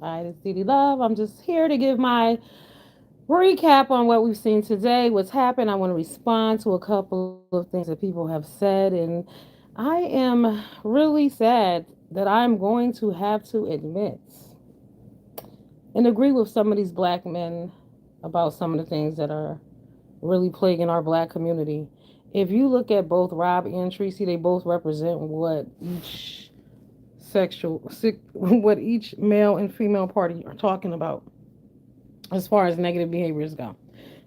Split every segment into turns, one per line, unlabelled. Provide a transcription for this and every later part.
Hi, this is Didi Love. I'm just here to give my recap on what we've seen today, what's happened. I want to respond to a couple of things that people have said. And I am really sad that I'm going to have to admit and agree with some of these black men about some of the things that are really plaguing our black community. If you look at both Rob and Tracy, they both represent what what each male and female party are talking about as far as negative behaviors go.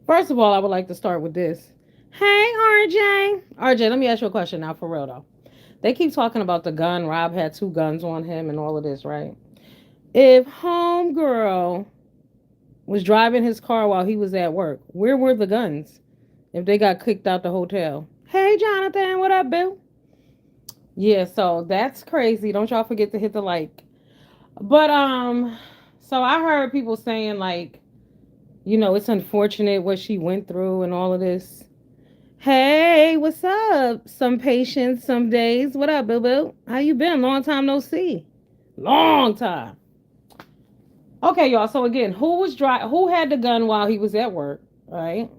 First of all, I would like to start with this. Hey, RJ. RJ, let me ask you a question now, for real though. They keep talking about the gun. Rob had two guns on him and all of this, right? If homegirl was driving his car while he was at work, where were the guns? If they got kicked out the hotel. Hey, Jonathan, what up, Bill? Yeah, so that's crazy. Don't y'all forget to hit the like. But so I heard people saying like, it's unfortunate what she went through and all of this. Hey, what's up? Some patience, some days. What up, Boo Boo? How you been? Long time no see. Long time. Okay, y'all. So again, who had the gun while he was at work, right?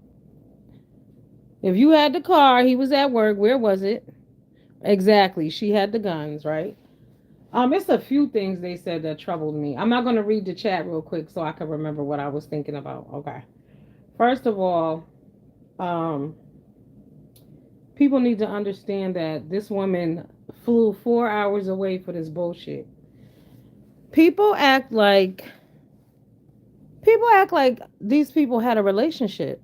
If you had the car, he was at work, where was it? Exactly. She had the guns, right? It's a few things they said that troubled me. I'm not gonna read the chat real quick so I can remember what I was thinking about. Okay. First of all, um, people need to understand that this woman flew 4 hours away for this bullshit. People act like people act like these people had a relationship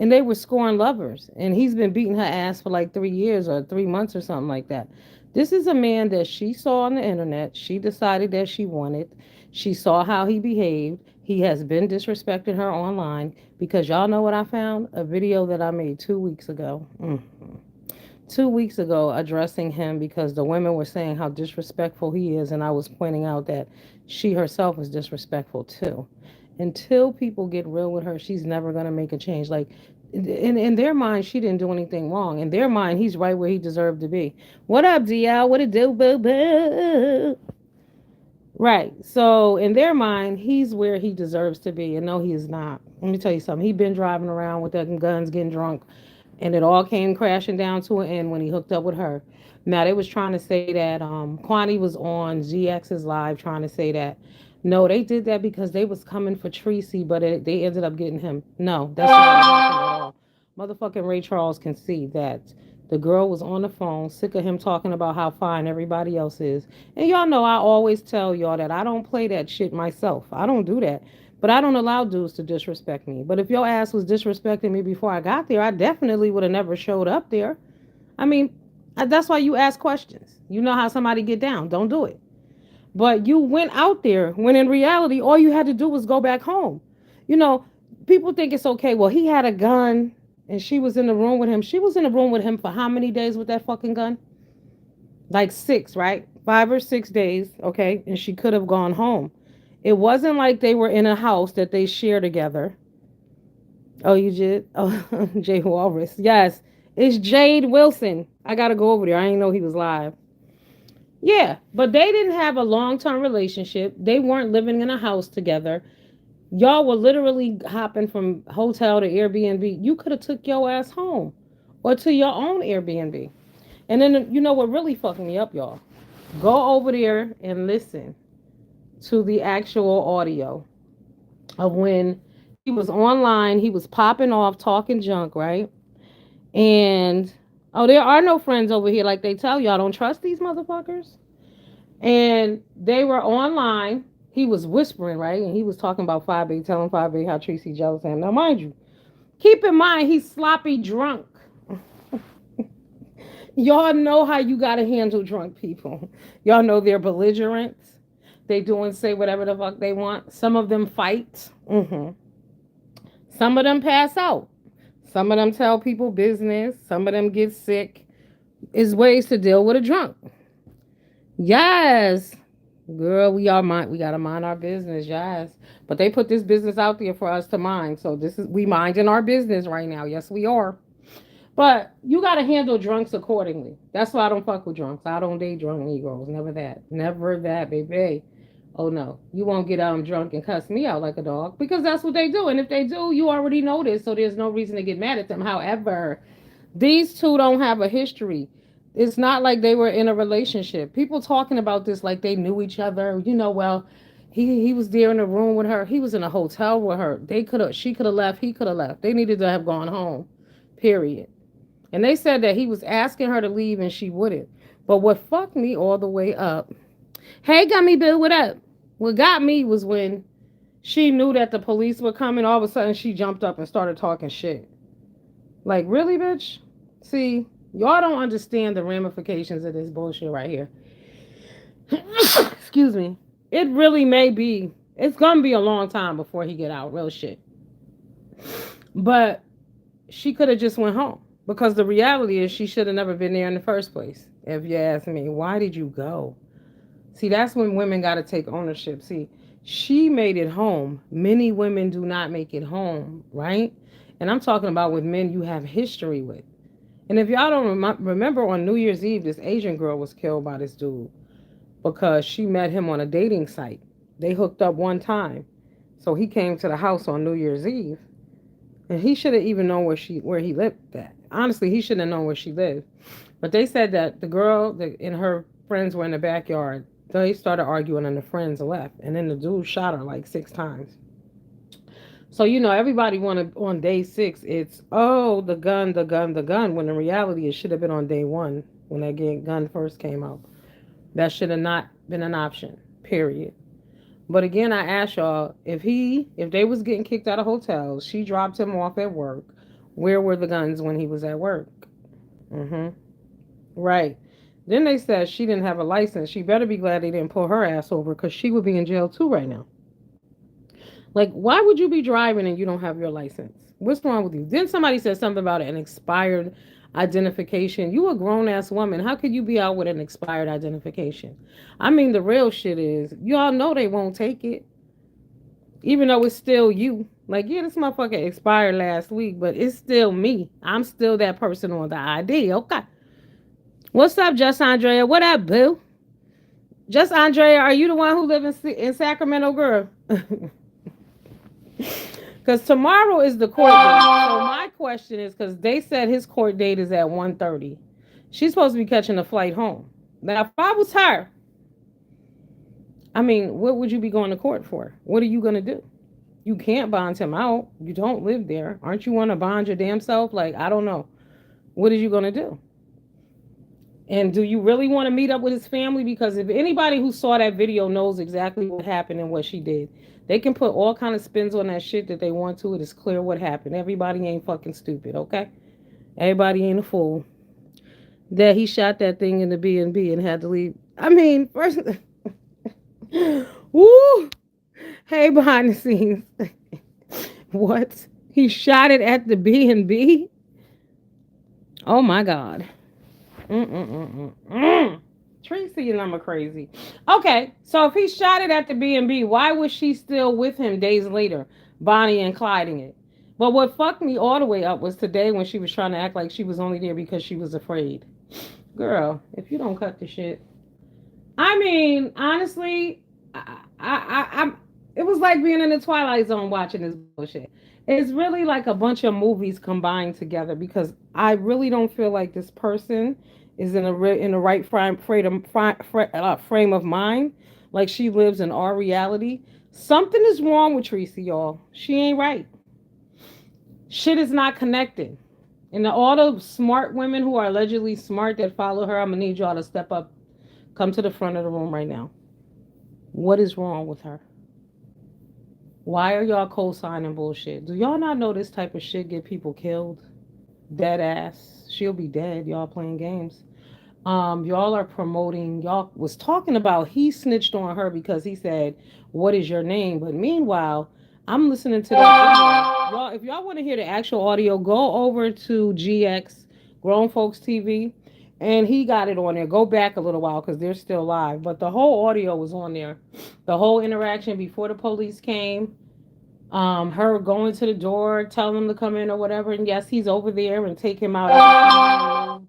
and they were scorn lovers and he's been beating her ass for like 3 years or 3 months or something like that. This is a man that she saw on the internet. She decided that she wanted. She saw how he behaved. He has been disrespecting her online because y'all know what I found? A video that I made 2 weeks ago. 2 weeks ago addressing him because the women were saying how disrespectful he is, and I was pointing out that she herself is disrespectful too. Until people get real with her, she's never going to make a change. Like, in their mind, she didn't do anything wrong. In their mind, he's right where he deserved to be. What up, DL? What it do, boo boo? Right. So in their mind, he's where he deserves to be, and no, he is not. Let me tell you something. He been driving around with them guns, getting drunk, and it all came crashing down to an end when he hooked up with her. Now they was trying to say that Kwani was on GX's live trying to say that. No, they did that because they was coming for Tracy, but they ended up getting him. No, that's not what happened at all. Motherfucking Ray Charles can see that the girl was on the phone, sick of him talking about how fine everybody else is. And y'all know I always tell y'all that I don't play that shit myself. I don't do that. But I don't allow dudes to disrespect me. But if your ass was disrespecting me before I got there, I definitely would have never showed up there. I mean, that's why you ask questions. You know how somebody get down. Don't do it. But you went out there when in reality, all you had to do was go back home. You know, people think it's okay. Well, he had a gun and she was in the room with him. She was in the room with him for how many days with that fucking gun? Like 6, right? 5 or 6 days, okay? And she could have gone home. It wasn't like they were in a house that they share together. Oh, you did? Oh, Jay Walrus. Yes, it's Jade Wilson. I got to go over there. I didn't know he was live. Yeah, but they didn't have a long term relationship. They weren't living in a house together. Y'all were literally hopping from hotel to Airbnb. You could have took your ass home or to your own Airbnb. And then you know what really fucked me up, y'all? Go over there and listen to the actual audio of when he was online, he was popping off, talking junk, right? And oh, there are no friends over here like they tell y'all. Don't trust these motherfuckers. And they were online. He was whispering, right? And he was talking about 5A, telling 5A how Tracy jealous of him. Now, mind you, keep in mind he's sloppy drunk. Y'all know how you gotta handle drunk people. Y'all know they're belligerent. They do and say whatever the fuck they want. Some of them fight. Some of them pass out. Some of them tell people business. Some of them get sick. Is ways to deal with a drunk. Yes. Girl, we gotta mind our business, yes. But they put this business out there for us to mind. So this is we minding our business right now. Yes, we are. But you gotta handle drunks accordingly. That's why I don't fuck with drunks. I don't date drunk Negroes. Never that. Never that, baby. Oh no, you won't get out drunk and cuss me out like a dog because that's what they do. And if they do, you already know this, so there's no reason to get mad at them. However, these two don't have a history. It's not like they were in a relationship. People talking about this like they knew each other. Well, he was there in the room with her. He was in a hotel with her. They could have she could have left, he could have left. They needed to have gone home. Period. And they said that he was asking her to leave and she wouldn't. But what fucked me all the way up, hey, Gummy Boo, what up? What got me was when she knew that the police were coming, all of a sudden she jumped up and started talking shit. Like, really, bitch? See, y'all don't understand the ramifications of this bullshit right here. Excuse me. It really may be, it's gonna be a long time before he get out, real shit. But she could have just went home. Because the reality is she should have never been there in the first place. If you ask me, why did you go? See, that's when women got to take ownership. See, she made it home. Many women do not make it home, right? And I'm talking about with men you have history with. And if y'all don't remember, on New Year's Eve, this Asian girl was killed by this dude because she met him on a dating site. They hooked up one time. So he came to the house on New Year's Eve. And he should have even known where he lived at. Honestly, he shouldn't have known where she lived. But they said that the girl and her friends were in the backyard. They started arguing and the friends left. And then the dude shot her like 6 times. So, everybody wanted on day 6, it's, oh, the gun, the gun, the gun. When in reality, it should have been on day 1 when that gun first came out. That should have not been an option, period. But again, I ask y'all, if they was getting kicked out of hotels, she dropped him off at work, where were the guns when he was at work? Mm-hmm. Right. Then they said she didn't have a license. She better be glad they didn't pull her ass over because she would be in jail too right now. Like, why would you be driving and you don't have your license? What's wrong with you? Then somebody said something about an expired identification. You a grown ass woman. How could you be out with an expired identification? I mean, the real shit is, you all know they won't take it, even though it's still you. Like, yeah, this motherfucker expired last week, but it's still me. I'm still that person on the ID. Okay. What's up, Just Andrea? What up, boo? Just Andrea, are you the one who live in Sacramento, girl? Because tomorrow is the court date. So my question is, because they said his court date is at 1:30. She's supposed to be catching a flight home. Now, if I was her, I mean, what would you be going to court for? What are you going to do? You can't bond him out. You don't live there. Aren't you want to bond your damn self? Like, I don't know. What are you going to do? And do you really want to meet up with his family? Because if anybody who saw that video knows exactly what happened and what she did, they can put all kind of spins on that shit that they want to. It is clear what happened. Everybody ain't fucking stupid, okay? Everybody ain't a fool. That he shot that thing in the B&B and had to leave. I mean, first, woo! Hey, behind the scenes. What? He shot it at the B&B? Oh my God. Tracy and I'm a crazy. Okay, so if he shot it at the B&B, why was she still with him days later, Bonnie and Clyding it? But what fucked me all the way up was today when she was trying to act like she was only there because she was afraid. Girl, if you don't cut the shit. I mean, honestly, I'm. It was like being in the Twilight Zone watching this bullshit. It's really like a bunch of movies combined together because I really don't feel like this person is in the right frame of mind. Like she lives in our reality. Something is wrong with Tracy, y'all. She ain't right. Shit is not connected. And all the smart women who are allegedly smart that follow her, I'm gonna need y'all to step up, come to the front of the room right now. What is wrong with her? Why are y'all co-signing bullshit? Do y'all not know this type of shit get people killed? Dead ass. She'll be dead. Y'all playing games. Y'all are promoting. Y'all was talking about he snitched on her because he said, "What is your name?" But meanwhile, I'm listening to that video. Y'all, if y'all want to hear the actual audio, go over to GX Grown Folks TV, and he got it on there. Go back a little while because they're still live, but the whole audio was on there. The whole interaction before the police came. Her going to the door, telling him to come in or whatever, and yes, he's over there and take him out.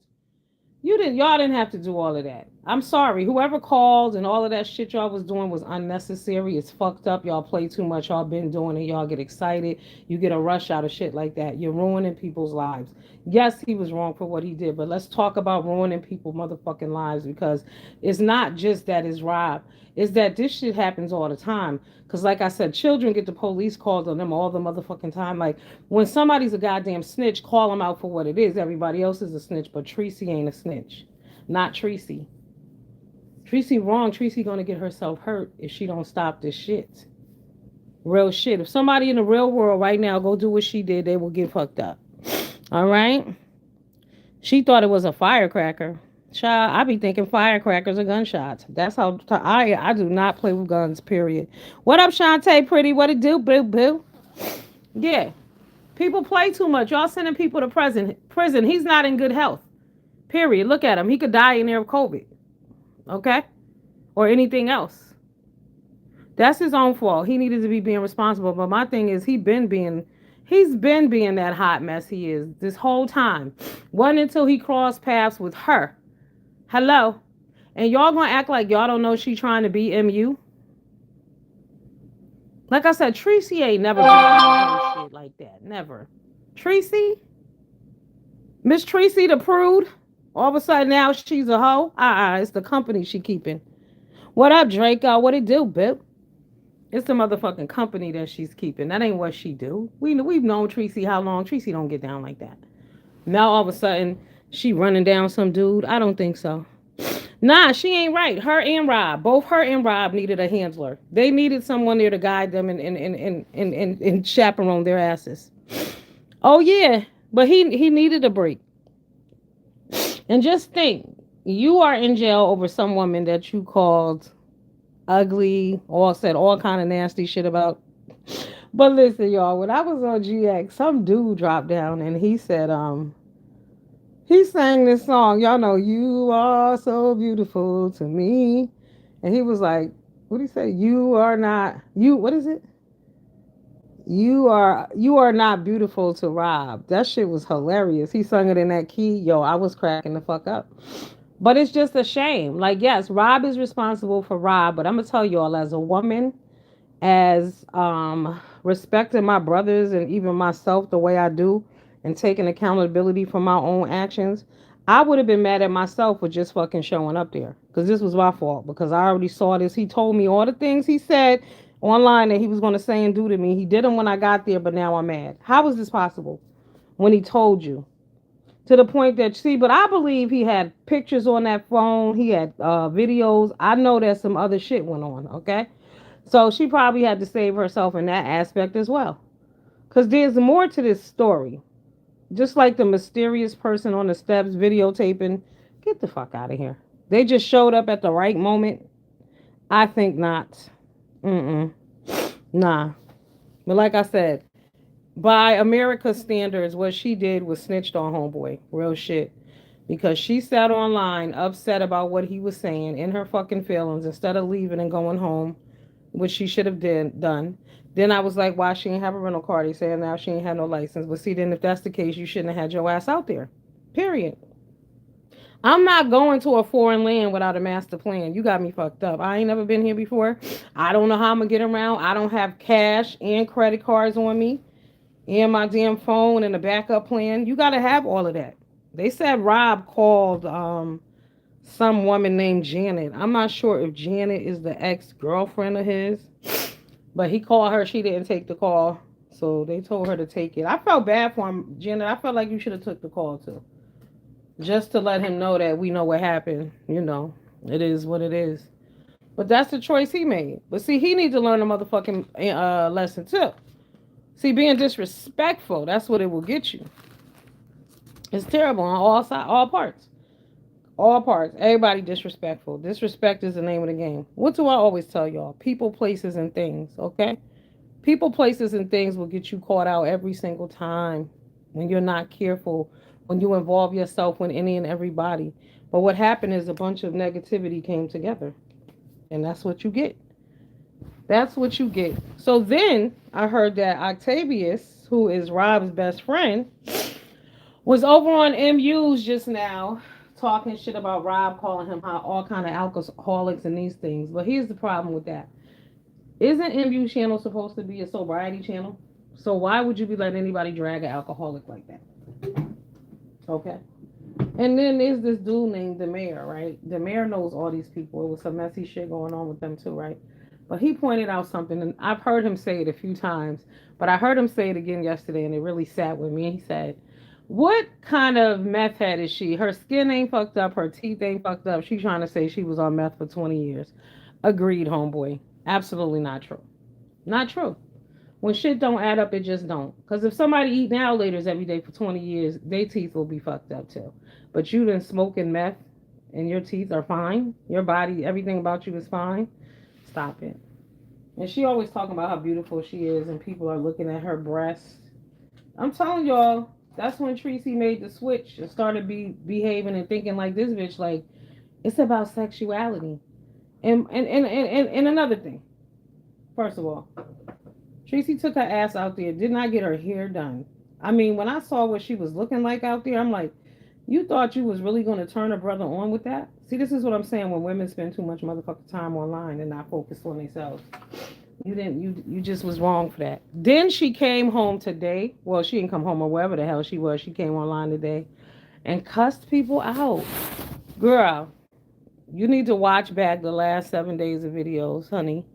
Y'all didn't have to do all of that. I'm sorry. Whoever called and all of that shit y'all was doing was unnecessary. It's fucked up. Y'all play too much. Y'all been doing it. Y'all get excited. You get a rush out of shit like that. You're ruining people's lives. Yes, he was wrong for what he did, but let's talk about ruining people's motherfucking lives because it's not just that it's Rob. It's that this shit happens all the time. Because, like I said, children get the police called on them all the motherfucking time. Like, when somebody's a goddamn snitch, call them out for what it is. Everybody else is a snitch, but Tracy ain't a snitch. Not Tracy. Tracy wrong. Tracy gonna get herself hurt if she don't stop this shit. Real shit. If somebody in the real world right now go do what she did, they will get fucked up. All right. She thought it was a firecracker. Child, I be thinking firecrackers are gunshots. That's how I do not play with guns. Period. What up, Shantae? Pretty. What it do? Boo boo. Yeah. People play too much. Y'all sending people to prison. Prison. He's not in good health. Period. Look at him. He could die in there of COVID. Okay. Or anything else. That's his own fault. He needed to be being responsible. But my thing is he's been being that hot mess he is this whole time. Wasn't until he crossed paths with her. Hello. And y'all gonna act like y'all don't know she trying to be MU? Like I said, Tracy ain't never been on shit like that. Never. Tracy? Miss Tracy the prude? All of a sudden now she's a hoe? It's the company she keeping. What up, Draco? What it do, Bip? It's the motherfucking company that she's keeping. That ain't what she do. We've known Tracy how long? Tracy don't get down like that. Now all of a sudden she running down some dude. I don't think so. Nah, she ain't right. Her and Rob, both her and Rob needed a handler. They needed someone there to guide them and chaperone their asses. Oh yeah, but he needed a break. And just think, you are in jail over some woman that you called ugly, or said all kind of nasty shit about. But listen, y'all, when I was on GX, some dude dropped down and he said, he sang this song. Y'all know, you are so beautiful to me. And he was like, what did he say? You are not, you, what is it? You are not beautiful to Rob. That shit was hilarious. He sung it in that key. Yo, I was cracking the fuck up. But it's just a shame. Like, yes, Rob is responsible for Rob, but I'm gonna tell y'all, as a woman, as respecting my brothers and even myself the way I do, and taking accountability for my own actions, I would have been mad at myself for just fucking showing up there, because this was my fault, because I already saw this. He told me all the things he said online that he was going to say and do to me. He did them when I got there, but now I'm mad. How is this possible when he told you? To the point that, see, but I believe he had pictures on that phone. He had videos. I know that some other shit went on, okay? So she probably had to save herself in that aspect as well. Because there's more to this story. Just like the mysterious person on the steps videotaping, get the fuck out of here. They just showed up at the right moment. I think not. Nah. But like I said, by America's standards, what she did was snitched on homeboy. Real shit. Because she sat online upset about what he was saying in her fucking feelings instead of leaving and going home, which she should have done. Then I was like, why she ain't have a rental car? They saying now she ain't had no license. But see, then if that's the case, you shouldn't have had your ass out there. Period. I'm not going to a foreign land without a master plan. You got me fucked up. I ain't never been here before. I don't know how I'm going to get around. I don't have cash and credit cards on me and my damn phone and a backup plan. You got to have all of that. They said Rob called some woman named Janet. I'm not sure if Janet is the ex-girlfriend of his, but he called her. She didn't take the call, so they told her to take it. I felt bad for him, Janet. I felt like you should have took the call too, just to let him know that we know what happened. You know, it is what it is. But that's the choice he made. But see, he needs to learn a motherfucking lesson too. See, being disrespectful, that's what it will get you. It's terrible on all sides, all parts. All parts. Everybody disrespectful. Disrespect is the name of the game. What do I always tell y'all? People, places, and things, okay? People, places, and things will get you caught out every single time when you're not careful, when you involve yourself with any and everybody. But what happened is a bunch of negativity came together. And that's what you get. That's what you get. So then I heard that Octavius, who is Rob's best friend, was over on MU's just now talking shit about Rob, calling him all kind of alcoholics and these things. But here's the problem with that. Isn't MU channel supposed to be a sobriety channel? So why would you be letting anybody drag an alcoholic like that? Okay. And then there's this dude named the mayor, right? The mayor knows all these people. It was some messy shit going on with them too, right? But he pointed out something, and I've heard him say it a few times, but I heard him say it again yesterday, and it really sat with me. He said, "What kind of meth head is she? Her skin ain't fucked up, her teeth ain't fucked up. She's trying to say she was on meth for 20 years." Agreed, homeboy. Absolutely not true. Not true. When shit don't add up, it just don't. Because if somebody eat now laters every day for 20 years, their teeth will be fucked up too. But you done smoking meth and your teeth are fine. Your body, everything about you is fine. Stop it. And she always talking about how beautiful she is and people are looking at her breasts. I'm telling y'all, that's when Tracy made the switch and started behaving and thinking like this bitch, like, it's about sexuality. And another thing, first of all, Tracy took her ass out there, did not get her hair done. I mean, when I saw what she was looking like out there, I'm like, you thought you was really going to turn a brother on with that? See, this is what I'm saying when women spend too much motherfucking time online and not focused on themselves. You just was wrong for that. Then she came home today. Well, she didn't come home or wherever the hell she was. She came online today and cussed people out. Girl, you need to watch back the last 7 days of videos, honey.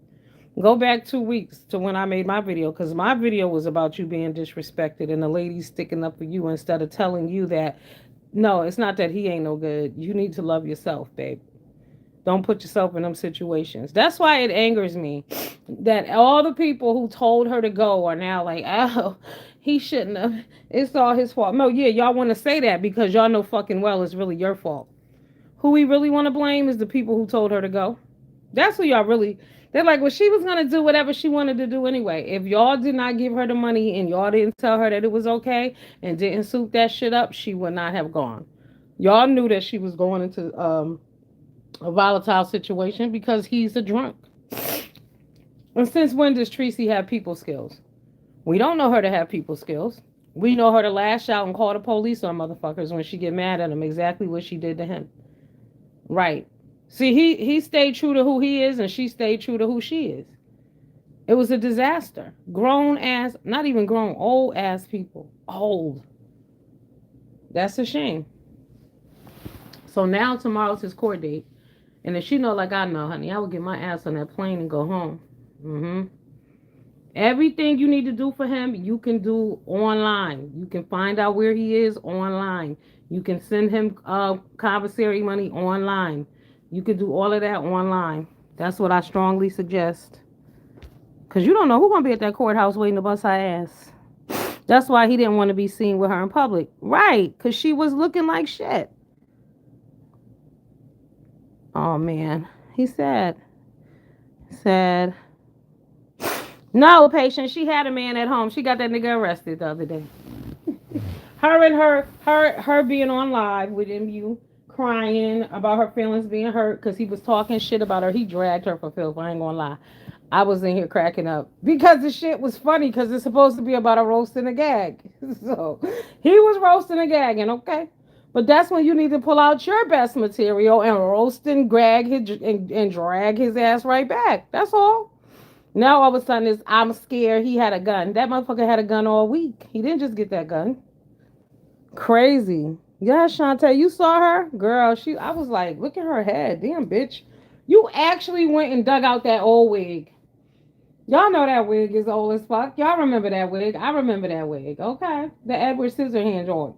Go back 2 weeks to when I made my video, because my video was about you being disrespected and the lady sticking up for you instead of telling you that, no, it's not that he ain't no good. You need to love yourself, babe. Don't put yourself in them situations. That's why it angers me that all the people who told her to go are now like, oh, he shouldn't have. It's all his fault. No, yeah, y'all want to say that because y'all know fucking well it's really your fault. Who we really want to blame is the people who told her to go. That's who y'all really. They're like, well, she was going to do whatever she wanted to do anyway. If y'all did not give her the money and y'all didn't tell her that it was okay and didn't soup that shit up, she would not have gone. Y'all knew that she was going into a volatile situation because he's a drunk. And since when does Tracy have people skills? We don't know her to have people skills. We know her to lash out and call the police on motherfuckers when she get mad at them. Exactly what she did to him. Right. See, he stayed true to who he is and she stayed true to who she is. It was a disaster. Grown ass, not even grown, old ass people. Old. That's a shame. So now tomorrow's his court date. And if she know like I know, honey, I would get my ass on that plane and go home. Everything you need to do for him, you can do online. You can find out where he is online. You can send him commissary money online. You can do all of that online. That's what I strongly suggest. Because you don't know who's going to be at that courthouse waiting to bust her ass. That's why he didn't want to be seen with her in public. Right, because she was looking like shit. Oh, man. He's sad. Sad. No, patient. She had a man at home. She got that nigga arrested the other day. her being on live with MU, crying about her feelings being hurt because he was talking shit about her. He dragged her for filth. I ain't gonna lie. I was in here cracking up because the shit was funny because it's supposed to be about a roast and a gag. So he was roasting and gagging, okay? But that's when you need to pull out your best material and roast and and drag his ass right back. That's all. Now all of a sudden is I'm scared he had a gun. That motherfucker had a gun all week. He didn't just get that gun. Crazy. Yeah, Shantae, you saw her? Girl, I was like, look at her head. Damn, bitch. You actually went and dug out that old wig. Y'all know that wig is old as fuck. Y'all remember that wig. I remember that wig. Okay. The Edward Scissorhands on.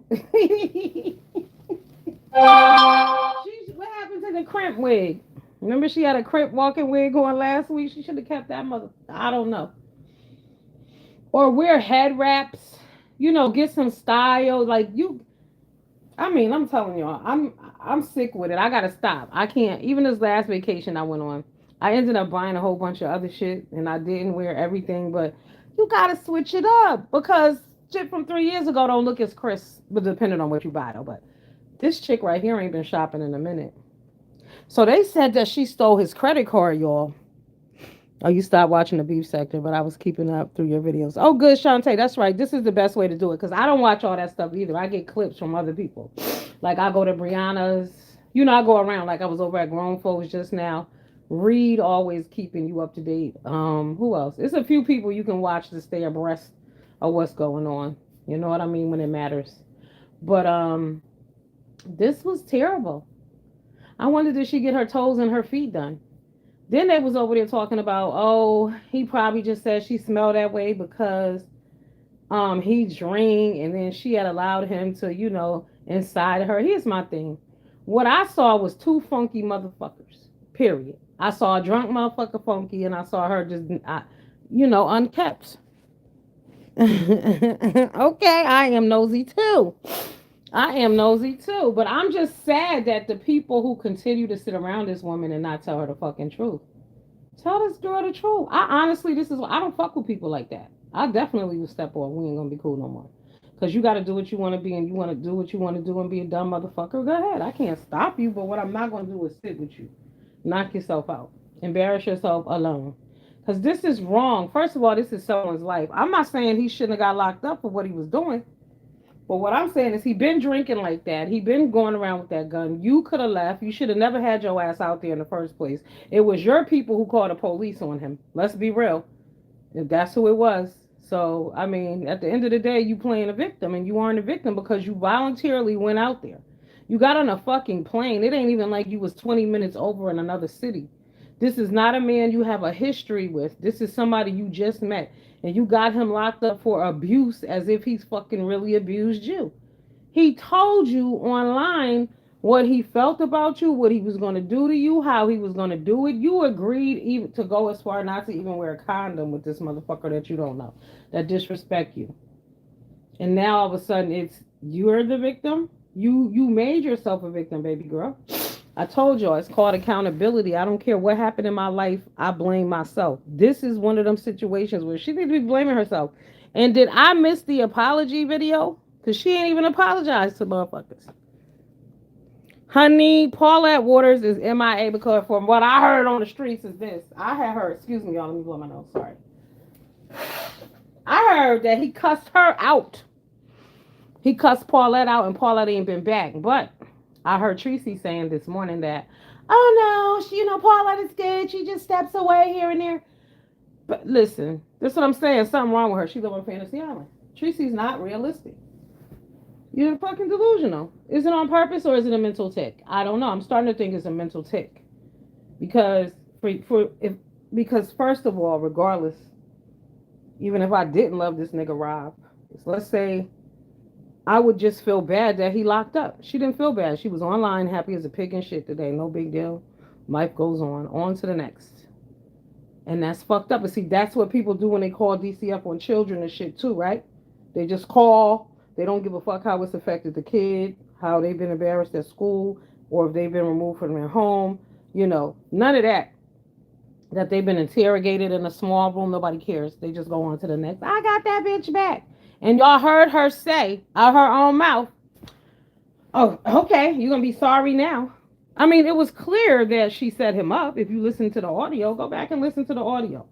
What happened to the crimp wig? Remember she had a crimp walking wig on last week? She should have kept that mother. I don't know. Or wear head wraps. Get some style. I'm telling y'all, I'm sick with it. I gotta stop. I can't. Even this last vacation I went on, I ended up buying a whole bunch of other shit, and I didn't wear everything. But you gotta switch it up because shit from 3 years ago don't look as crisp, but depending on what you buy though. But this chick right here ain't been shopping in a minute. So they said that she stole his credit card, y'all. Oh, you stopped watching the beef sector, but I was keeping up through your videos. Oh, good, Shantae. That's right. This is the best way to do it because I don't watch all that stuff either. I get clips from other people. Like I go to Brianna's, I go around. Like I was over at Grown Folks just now. Reed always keeping you up to date. Who else? It's a few people you can watch to stay abreast of what's going on. You know what I mean when it matters. But this was terrible. I wondered did she get her toes and her feet done. Then they was over there talking about, oh, he probably just said she smelled that way because he drank and then she had allowed him to, inside her. Here's my thing. What I saw was two funky motherfuckers. Period. I saw a drunk motherfucker funky and I saw her just unkept. Okay, I am nosy too. I am nosy too, but I'm just sad that the people who continue to sit around this woman and not tell her the fucking truth. Tell this girl the truth. I honestly, I don't fuck with people like that. I definitely will step off. We ain't gonna be cool no more. Cause you got to do what you want to be, and you want to do what you want to do, and be a dumb motherfucker. Go ahead. I can't stop you, but what I'm not gonna do is sit with you. Knock yourself out. Embarrass yourself alone. Cause this is wrong. First of all, this is someone's life. I'm not saying he shouldn't have got locked up for what he was doing. But what I'm saying is he been drinking like that. He been going around with that gun. You could have left. You should have never had your ass out there in the first place. It was your people who called the police on him. Let's be real. If that's who it was. So, I mean, at the end of the day, you playing a victim, and you aren't a victim because you voluntarily went out there. You got on a fucking plane. It ain't even like you was 20 minutes over in another city. This is not a man you have a history with. This is somebody you just met. And you got him locked up for abuse as if he's fucking really abused you. He told you online what he felt about you, what he was going to do to you, how he was going to do it. You agreed even to go as far not to even wear a condom with this motherfucker that you don't know, that disrespect you. And now all of a sudden it's you're the victim. You made yourself a victim, baby girl. I told y'all it's called accountability. I don't care what happened in my life. I blame myself. This is one of them situations where she needs to be blaming herself. And did I miss the apology video? Because she ain't even apologized to motherfuckers. Honey, Paulette Waters is MIA because from what I heard on the streets is this. I had heard, excuse me, y'all, let me blow my nose, sorry. I heard that he cussed her out. He cussed Paulette out and Paulette ain't been back. But I heard Tracy saying this morning that, oh no, Paulette is good. She just steps away here and there. But listen, this is what I'm saying. Something wrong with her. She live on Fantasy Island. Tracy's not realistic. You're fucking delusional. Is it on purpose or is it a mental tick? I don't know. I'm starting to think it's a mental tick. Because because first of all, regardless, even if I didn't love this nigga Rob, let's say I would just feel bad that he locked up. She didn't feel bad. She was online, happy as a pig and shit today. No big deal. Life goes on. On to the next. And that's fucked up. And see, that's what people do when they call DCF on children and shit too, right? They just call. They don't give a fuck how it's affected the kid, how they've been embarrassed at school, or if they've been removed from their home. None of that. That they've been interrogated in a small room. Nobody cares. They just go on to the next. I got that bitch back. And y'all heard her say out her own mouth, oh, okay, you're going to be sorry now. I mean, it was clear that she set him up. If you listen to the audio, go back and listen to the audio.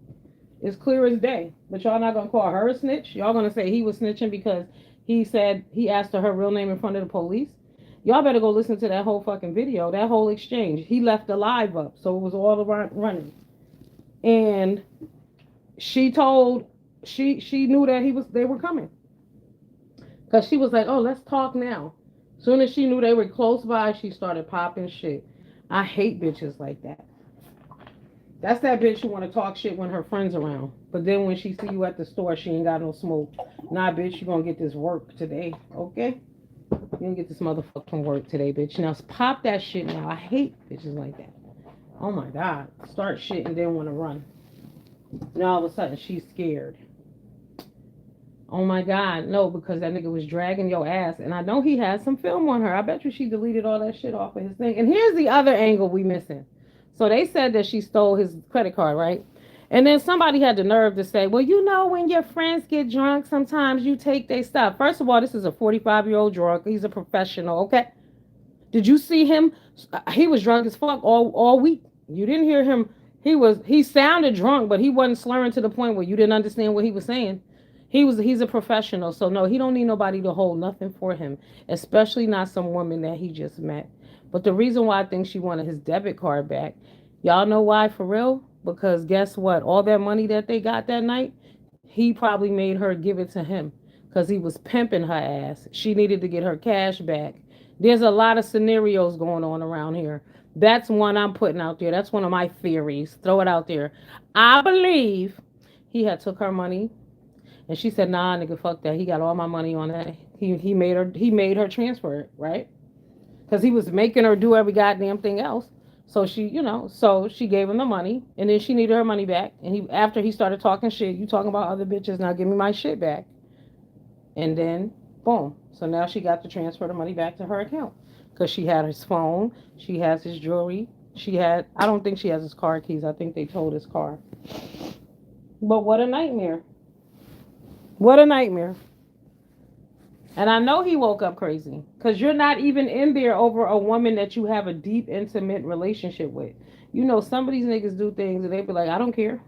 It's clear as day. But y'all not going to call her a snitch. Y'all going to say he was snitching because he said he asked her real name in front of the police. Y'all better go listen to that whole fucking video, that whole exchange. He left the live up, so it was all around running. And she knew that they were coming. Because she was like, oh, let's talk now. Soon as she knew they were close by, she started popping shit. I hate bitches like that. That's that bitch who want to talk shit when her friend's around. But then when she see you at the store, she ain't got no smoke. Nah, bitch, you going to get this work today, okay? You going to get this motherfucking work today, bitch. Now, pop that shit now. I hate bitches like that. Oh, my God. Start shit and then want to run. Now, all of a sudden, she's scared. Oh my God, no, because that nigga was dragging your ass. And I know he had some film on her. I bet you she deleted all that shit off of his thing. And here's the other angle we missing. So they said that she stole his credit card, right? And then somebody had the nerve to say, well, when your friends get drunk, sometimes you take their stuff. First of all, this is a 45-year-old drunk. He's a professional, okay? Did you see him? He was drunk as fuck all week. You didn't hear him. He sounded drunk, but he wasn't slurring to the point where you didn't understand what he was saying. He's a professional, so no, he don't need nobody to hold nothing for him, especially not some woman that he just met. But the reason why I think she wanted his debit card back, y'all know why for real? Because guess what? All that money that they got that night, he probably made her give it to him because he was pimping her ass. She needed to get her cash back. There's a lot of scenarios going on around here. That's one I'm putting out there. That's one of my theories. Throw it out there. I believe he had took her money and she said, "Nah, nigga, fuck that. He got all my money on that. He made her transfer it, right? Because he was making her do every goddamn thing else. So she gave him the money, and then she needed her money back. And after he started talking shit, you talking about other bitches, now give me my shit back. And then, boom. So now she got to transfer the money back to her account because she had his phone, she has his jewelry, I don't think she has his car keys. I think they told his car. But what a nightmare! What a nightmare! And I know he woke up crazy because you're not even in there over a woman that you have a deep, intimate relationship with. Some of these niggas do things and they be like, I don't care.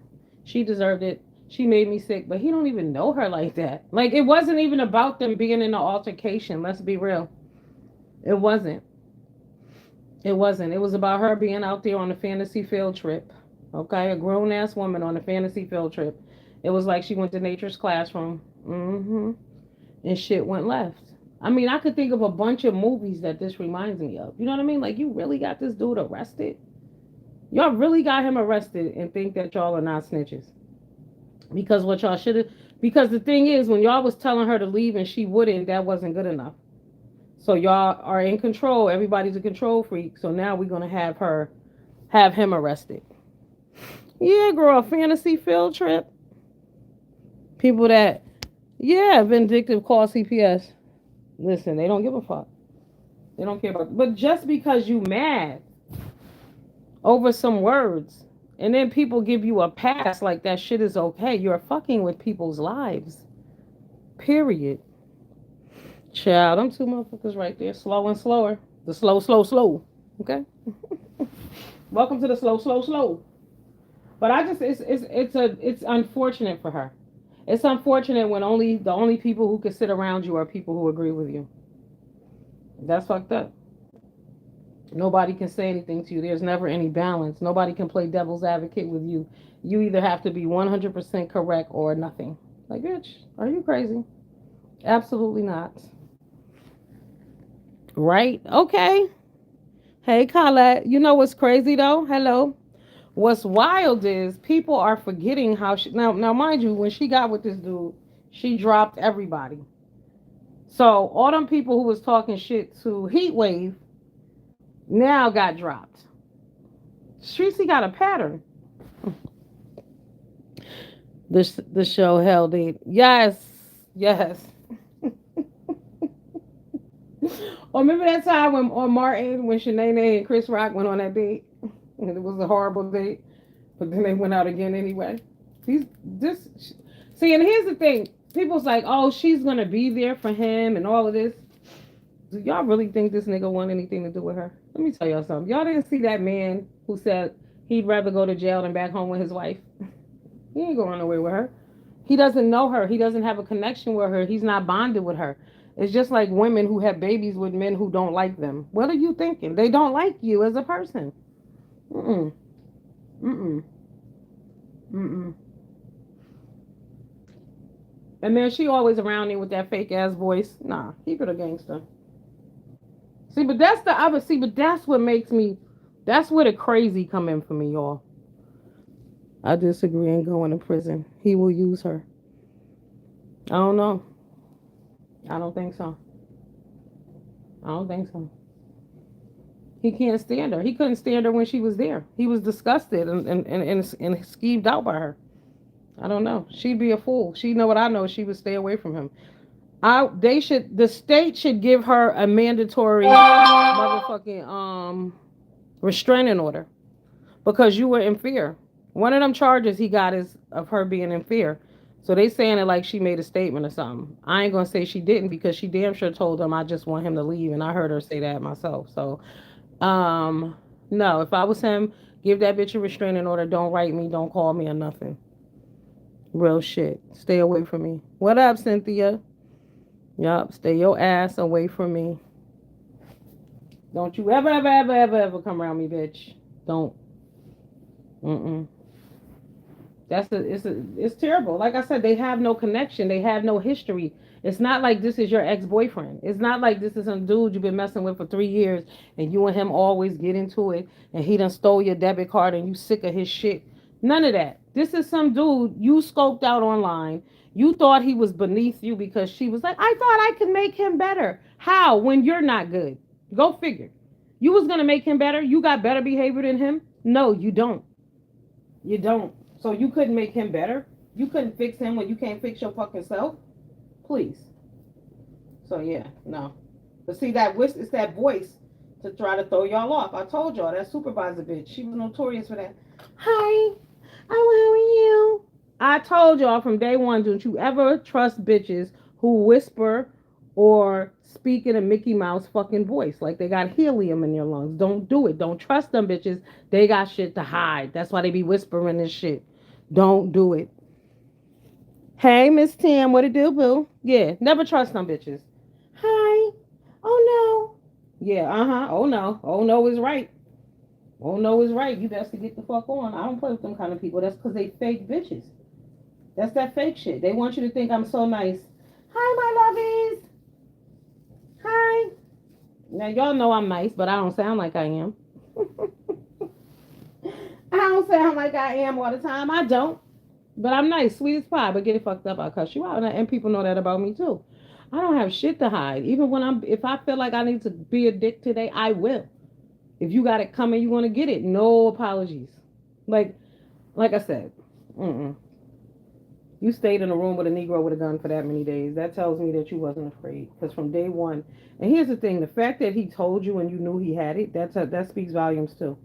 She deserved it. She made me sick. But he don't even know her like that. Like, it wasn't even about them being in an altercation. Let's be real. It wasn't. It wasn't. It was about her being out there on a fantasy field trip. Okay? A grown ass woman on a fantasy field trip. It was like she went to nature's classroom. And shit went left. I mean, I could think of a bunch of movies that this reminds me of. You know what I mean? Like, you really got this dude arrested? Y'all really got him arrested and think that y'all are not snitches. Because what y'all should have... Because the thing is, when y'all was telling her to leave and she wouldn't, that wasn't good enough. So y'all are in control. Everybody's a control freak. So now we're going to have him arrested. Yeah, girl, a fantasy field trip. People that... Yeah, vindictive call CPS. Listen, they don't give a fuck. They don't care about. But just because you mad over some words, and then people give you a pass like that shit is okay, you're fucking with people's lives. Period. Child, them two motherfuckers right there, slow and slower. The slow, slow, slow. Okay. Welcome to the slow, slow, slow. But I just, it's unfortunate for her. It's unfortunate when the only people who can sit around you are people who agree with you. That's fucked up. Nobody can say anything to you. There's never any balance. Nobody can play devil's advocate with you. You either have to be 100% correct or nothing. Like, bitch, are you crazy? Absolutely not. Right? Okay. Hey, Colette. You know what's crazy though? Hello. What's wild is people are forgetting how she now mind you, when she got with this dude, she dropped everybody. So all them people who was talking shit to Heatwave now got dropped. Streetsy got a pattern. The show held it. Yes. Yes. Or remember that time when Martin, when Shanae and Chris Rock went on that date? And it was a horrible date. But then they went out again anyway. See, and here's the thing. People's like, oh, she's gonna be there for him and all of this. Do y'all really think this nigga want anything to do with her? Let me tell y'all something. Y'all didn't see that man who said he'd rather go to jail than back home with his wife. He ain't going nowhere with her. He doesn't know her. He doesn't have a connection with her. He's not bonded with her. It's just like women who have babies with men who don't like them. What are you thinking? They don't like you as a person. Mm-mm. Mm-mm. Mm-mm. And then she always around me with that fake ass voice. Nah, keep it a gangster. See, but that's the other. See, but that's what makes me. That's where the crazy come in for me, y'all. I disagree and going to prison. He will use her. I don't know. I don't think so. I don't think so. He can't stand her. He couldn't stand her when she was there. He was disgusted and skeeved out by her. I don't know. She'd be a fool. She know what I know. She would stay away from him. The state should give her a mandatory motherfucking restraining order because you were in fear. One of them charges he got is of her being in fear. So they saying it like she made a statement or something. I ain't gonna say she didn't because she damn sure told them I just want him to leave, and I heard her say that myself. So, no, if I was him, give that bitch a restraining order. Don't write me, don't call me or nothing. Real shit. Stay away from me. What up, Cynthia? Yup, stay your ass away from me. Don't you ever, ever, ever, ever, ever come around me, bitch. Don't. Mm-mm. It's terrible. Like I said, they have no connection. They have no history. It's not like this is your ex-boyfriend. It's not like this is some dude you've been messing with for 3 years and you and him always get into it and he done stole your debit card and you sick of his shit. None of that. This is some dude you scoped out online. You thought he was beneath you because she was like, I thought I could make him better. How? When you're not good. Go figure. You was gonna make him better. You got better behavior than him. No, you don't. You don't. So you couldn't make him better? You couldn't fix him when you can't fix your fucking self? Please. So yeah, no. But see it's that voice to try to throw y'all off. I told y'all that supervisor bitch. She was notorious for that. Hi, how are you? I told y'all from day one, don't you ever trust bitches who whisper or speak in a Mickey Mouse fucking voice like they got helium in their lungs. Don't do it. Don't trust them bitches. They got shit to hide. That's why they be whispering this shit. Don't do it. Hey, Miss Tam, what it do, boo? Yeah, never trust them bitches. Hi. Oh no. Yeah, uh-huh. Oh no. Oh no is right. Oh no is right. You best to get the fuck on. I don't play with them kind of people. That's because they fake bitches. That's that fake shit. They want you to think I'm so nice. Hi, my lovies. Hi. Now y'all know I'm nice, but I don't sound like I am. I don't sound like I am all the time. I don't. But I'm nice, sweet as pie. But get it fucked up, I'll cuss you out, and people know that about me too. I don't have shit to hide. Even when if I feel like I need to be a dick today, I will. If you got it coming, you want to get it. No apologies. Like, like I said, mm-mm. You stayed in a room with a Negro with a gun for that many days. That tells me that you wasn't afraid. Because from day one, and here's the thing: the fact that he told you and you knew he had it, that speaks volumes too.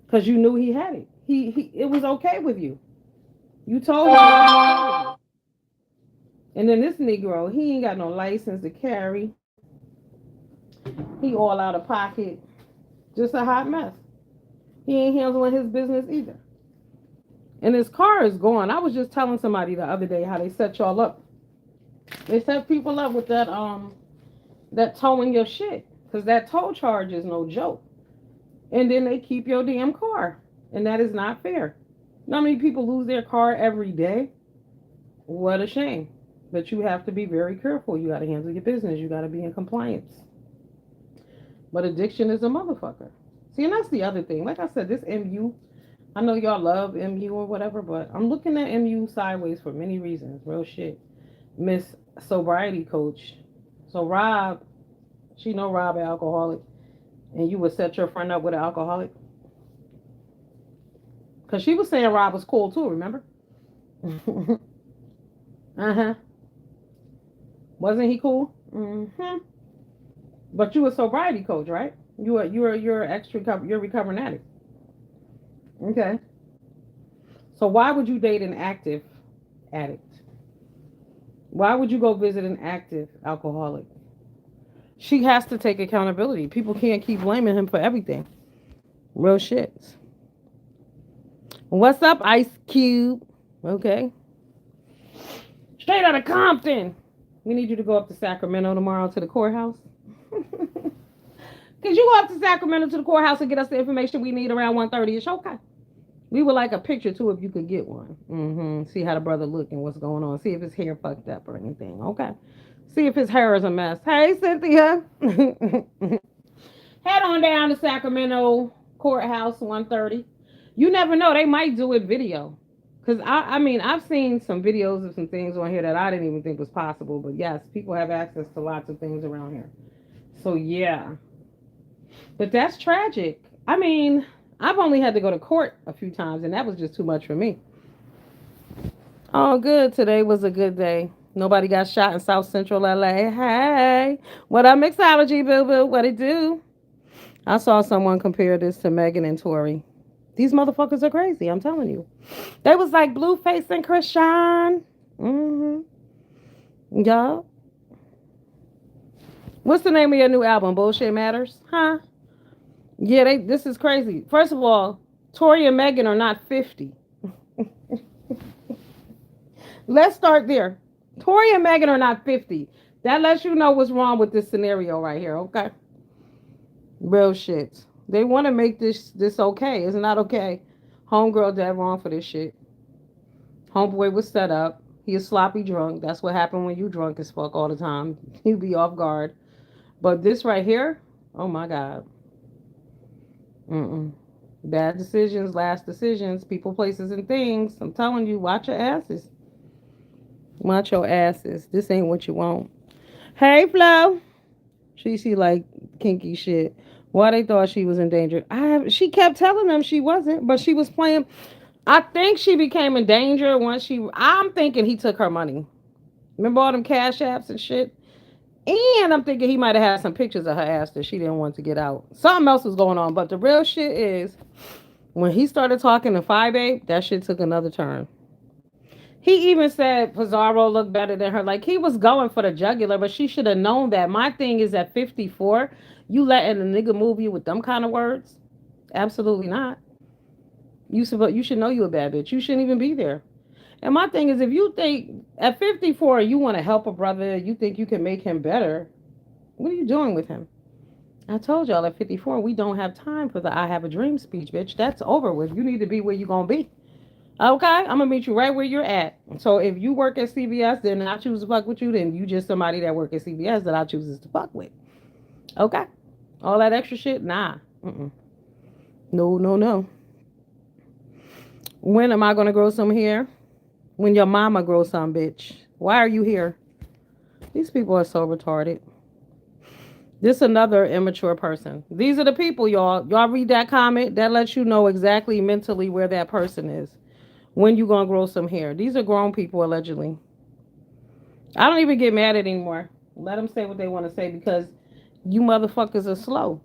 Because you knew he had it. It was okay with you. You told him. And then this Negro, he ain't got no license to carry. He all out of pocket. Just a hot mess. He ain't handling his business either. And his car is gone. I was just telling somebody the other day how they set y'all up. They set people up with that towing your shit. Because that tow charge is no joke. And then they keep your damn car. And that is not fair. Not many people lose their car every day. What a shame. But you have to be very careful. You got to handle your business. You got to be in compliance. But addiction is a motherfucker. See, and that's the other thing. Like I said, this MU, I know y'all love MU or whatever, but I'm looking at MU sideways for many reasons. Real shit. Miss Sobriety Coach. So Rob, she know Rob an alcoholic, and you would set your friend up with an alcoholic. Because she was saying Rob was cool too, remember? Uh-huh. Wasn't he cool? Mm-hmm. But you a sobriety coach, right? You're you're a recovering addict. Okay. So why would you date an active addict? Why would you go visit an active alcoholic? She has to take accountability. People can't keep blaming him for everything. Real shit. What's up, Ice Cube? Okay. Straight out of Compton. We need you to go up to Sacramento tomorrow to the courthouse. Could you go up to Sacramento to the courthouse and get us the information we need around 1:30? It's okay. We would like a picture too if you could get one. See how the brother look and what's going on. See if his hair fucked up or anything. Okay. See if his hair is a mess. Hey, Cynthia. Head on down to Sacramento courthouse 1:30. You never know. They might do it video. Because I mean, I've seen some videos of some things on here that I didn't even think was possible. But yes, people have access to lots of things around here. So yeah. But that's tragic. I mean, I've only had to go to court a few times, and that was just too much for me. Oh, good. Today was a good day. Nobody got shot in South Central LA. Hey, what up, mixology, boo boo? What it do? I saw someone compare this to Megan and Tori. These motherfuckers are crazy. I'm telling you. They was like Blueface and Christian. Mm-hmm. Yeah. What's the name of your new album? Bullshit Matters? Huh? Yeah, this is crazy. First of all, Tori and Megan are not 50. Let's start there. Tori and Megan are not 50. That lets you know what's wrong with this scenario right here, okay? Real shit. They want to make this okay. It's not okay. Homegirl dead wrong for this shit. Homeboy was set up. He a sloppy drunk. That's what happened when you drunk as fuck all the time. You be off guard. But this right here, oh my god. Mm-mm. Bad decisions, last decisions, people, places, and things. I'm telling you, watch your asses. Watch your asses. This ain't what you want. Hey, Flo. She like kinky shit. Why they thought she was in danger? She kept telling them she wasn't, but she was playing. I think she became in danger once she. I'm thinking he took her money. Remember all them cash apps and shit. And I'm thinking he might have had some pictures of her ass that she didn't want to get out. Something else was going on, but the real shit is when he started talking to 5A, that shit took another turn. He even said Pizarro looked better than her. Like he was going for the jugular, but she should have known that. My thing is at 54, you letting a nigga move you with them kind of words? Absolutely not. You should know you a bad bitch. You shouldn't even be there. And my thing is, if you think at 54 you want to help a brother, you think you can make him better, what are you doing with him? I told y'all at 54 we don't have time for the "I have a dream" speech, bitch. That's over with. You need to be where you gonna be. Okay, I'm gonna meet you right where you're at. So if you work at CVS, then I choose to fuck with you. Then you just somebody that work at CVS that I chooses to fuck with. Okay, all that extra shit, nah. Mm-mm. No, no, no. When am I gonna grow some hair? When your mama grows some, bitch. Why are you here? These people are so retarded. This another immature person. These are the people, y'all. Y'all read that comment. That lets you know exactly mentally where that person is. When you gonna grow some hair? These are grown people allegedly. I don't even get mad at anymore. Let them say what they want to say because you motherfuckers are slow.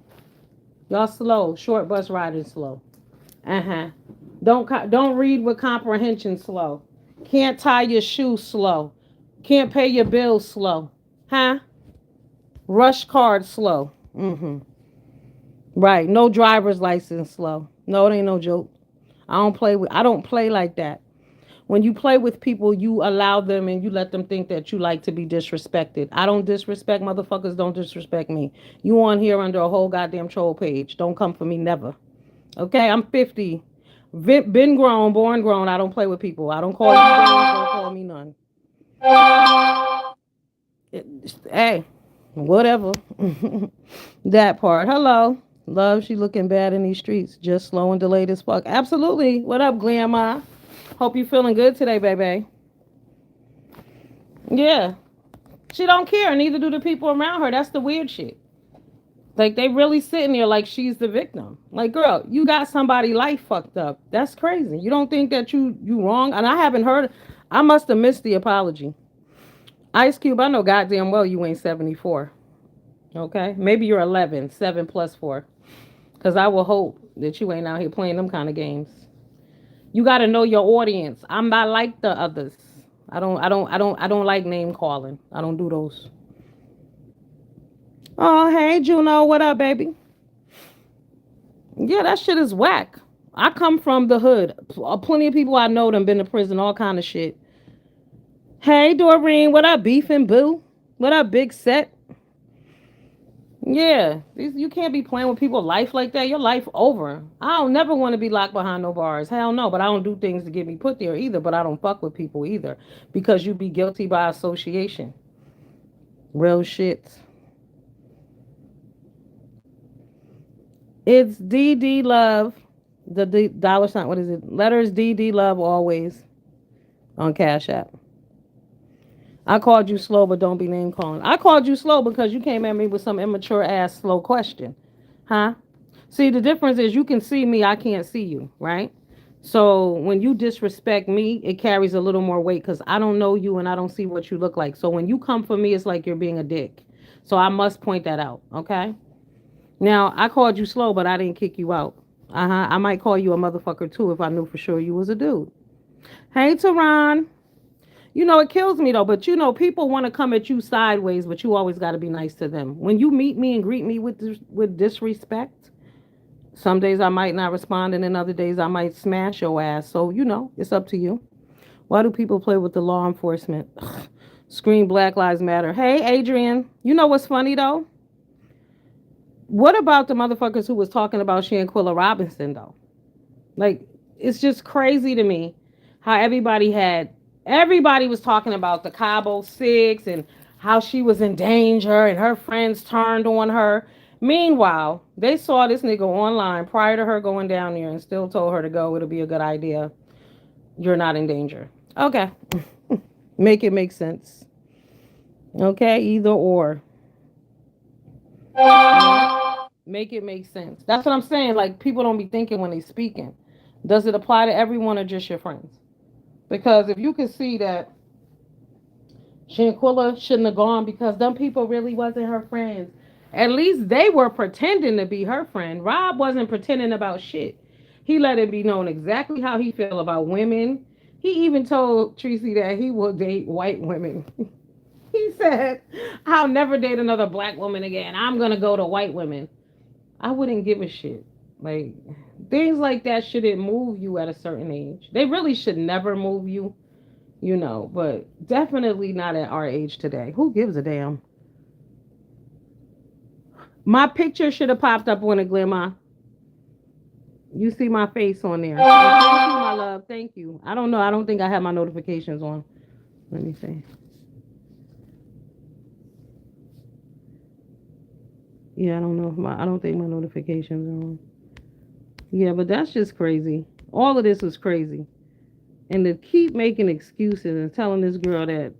Y'all slow. Short bus riding slow. Uh-huh. Don't read with comprehension slow. Can't tie your shoes slow. Can't pay your bills slow. Huh? Rush card slow. Mm-hmm. Right. No driver's license slow. No, it ain't no joke. I don't play like that. When you play with people, you allow them and you let them think that you like to be disrespected. I don't disrespect motherfuckers, don't disrespect me. You on here under a whole goddamn troll page. Don't come for me never. Okay, I'm 50. Been grown, born grown. I don't play with people. I don't call you names, don't call me none. Hey, whatever. That part. Hello. Love, she looking bad in these streets. Just slow and delayed as fuck. Absolutely. What up, Grandma? Hope you feeling good today, baby. Yeah. She don't care. Neither do the people around her. That's the weird shit. Like they really sitting there like she's the victim. Like, girl, you got somebody life fucked up. That's crazy. You don't think that you wrong? And I haven't heard. I must have missed the apology. Ice Cube, I know goddamn well you ain't 74. Okay, maybe you're 11. 7 plus 4. Cause I will hope that you ain't out here playing them kind of games. You got to know your audience. I'm not like the others. I don't like name calling. I don't do those. Oh, hey, Juno, what up, baby? Yeah, that shit is whack. I come from the hood. Plenty of people I know done been to prison, all kind of shit. Hey, Doreen, what up, Beef and Boo? What up, Big Set? Yeah, you can't be playing with people's life like that. Your life over. I don't never want to be locked behind no bars. Hell no, but I don't do things to get me put there either. But I don't fuck with people either because you be guilty by association. Real shit. It's DD Love. The dollar sign. What is it? Letters DD Love always on Cash App. I called you slow, but don't be name calling. I called you slow because you came at me with some immature ass slow question. Huh? See, the difference is you can see me, I can't see you, right? So when you disrespect me, it carries a little more weight because I don't know you and I don't see what you look like. So when you come for me, it's like you're being a dick. So I must point that out, okay? Now, I called you slow, but I didn't kick you out. Uh-huh. I might call you a motherfucker too if I knew for sure you was a dude. Hey, Tehran. You know, it kills me though, but you know, people want to come at you sideways, but you always got to be nice to them. When you meet me and greet me with disrespect, some days I might not respond, and then other days I might smash your ass. So, you know, it's up to you. Why do people play with the law enforcement? Scream Black Lives Matter. Hey, Adrian. You know what's funny though? What about the motherfuckers who was talking about Shanquilla Robinson though? Like, it's just crazy to me how everybody was talking about the Cabo Six and how she was in danger and her friends turned on her. Meanwhile, they saw this nigga online prior to her going down there and still told her to go. It'll be a good idea. You're not in danger. Okay. Make it make sense. Okay, either or. Make it make sense. That's what I'm saying. Like, people don't be thinking when they speaking. Does it apply to everyone or just your friends? Because if you can see that Shanquilla shouldn't have gone because them people really wasn't her friends. At least they were pretending to be her friend. Rob wasn't pretending about shit. He let it be known exactly how he feel about women. He even told Tracy that he will date white women. He said, I'll never date another black woman again. I'm going to go to white women. I wouldn't give a shit. Like, things like that shouldn't move you at a certain age. They really should never move you, but definitely not at our age today. Who gives a damn? My picture should have popped up on a Glimmer. You see my face on there. Thank you, my love. Thank you. I don't know. I don't think I have my notifications on. Let me see. Yeah, I don't know. I don't think my notifications are on. Yeah, but that's just crazy. All of this was crazy. And to keep making excuses and telling this girl that,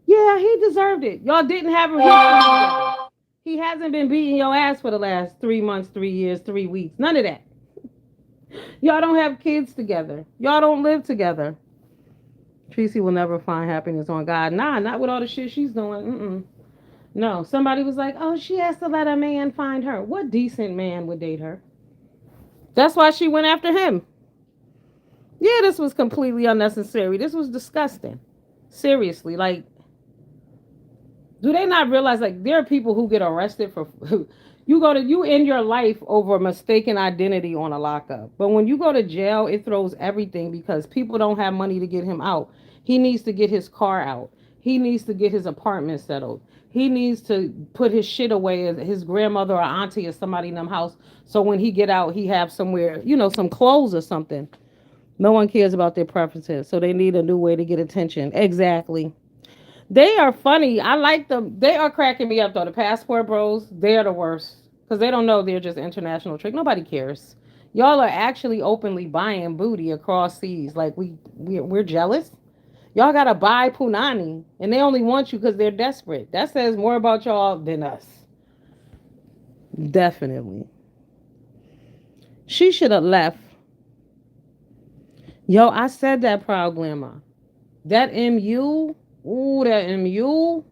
yeah, he deserved it. Y'all didn't have a history together. He hasn't been beating your ass for the last 3 months, 3 years, 3 weeks. None of that. Y'all don't have kids together. Y'all don't live together. Tracy will never find happiness on God. Nah, not with all the shit she's doing. No, somebody was like, oh, she has to let a man find her. What decent man would date her? That's why she went after him. Yeah, this was completely unnecessary. This was disgusting. Seriously, like, do they not realize, like, there are people who get arrested for you end your life over mistaken identity on a lockup. But when you go to jail, it throws everything because people don't have money to get him out. He needs to get his car out. He needs to get his apartment settled. He needs to put his shit away as his grandmother or auntie or somebody in them house. So when he get out, he have somewhere, some clothes or something. No one cares about their preferences. So they need a new way to get attention. Exactly. They are funny. I like them. They are cracking me up though. The passport bros, they are the worst because they don't know they're just international trick. Nobody cares. Y'all are actually openly buying booty across seas. Like we're jealous. Y'all gotta buy punani, and they only want you because they're desperate. That says more about y'all than us. Definitely. She should have left. Yo, I said that, proud grandma. That MU, ooh, that MU.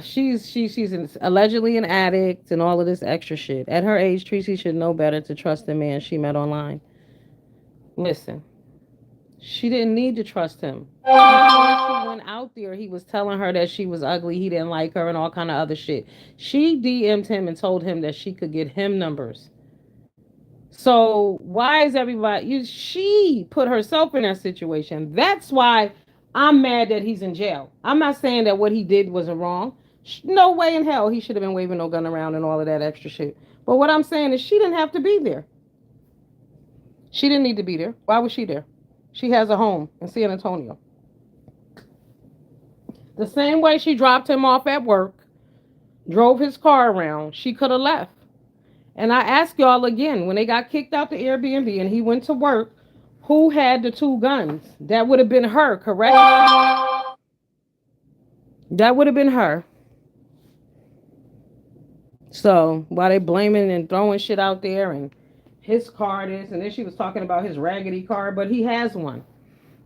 She's allegedly an addict and all of this extra shit. At her age, Tracy should know better to trust the man she met online. Listen, she didn't need to trust him. Before she went out there, he was telling her that she was ugly, he didn't like her, and all kind of other shit. She DM'd him and told him that she could get him numbers. So why is everybody? She put herself in that situation. That's why I'm mad that he's in jail. I'm not saying that what he did wasn't wrong. No way in hell he should have been waving no gun around and all of that extra shit. But what I'm saying is she didn't have to be there. She didn't need to be there. Why was she there? She has a home in San Antonio. The same way she dropped him off at work, drove his car around, she could have left. And I ask y'all again, when they got kicked out the Airbnb and he went to work, who had the two guns? That would have been her, correct? That would have been her. So while they blaming and throwing shit out there and his car this, and then she was talking about his raggedy car, but he has one.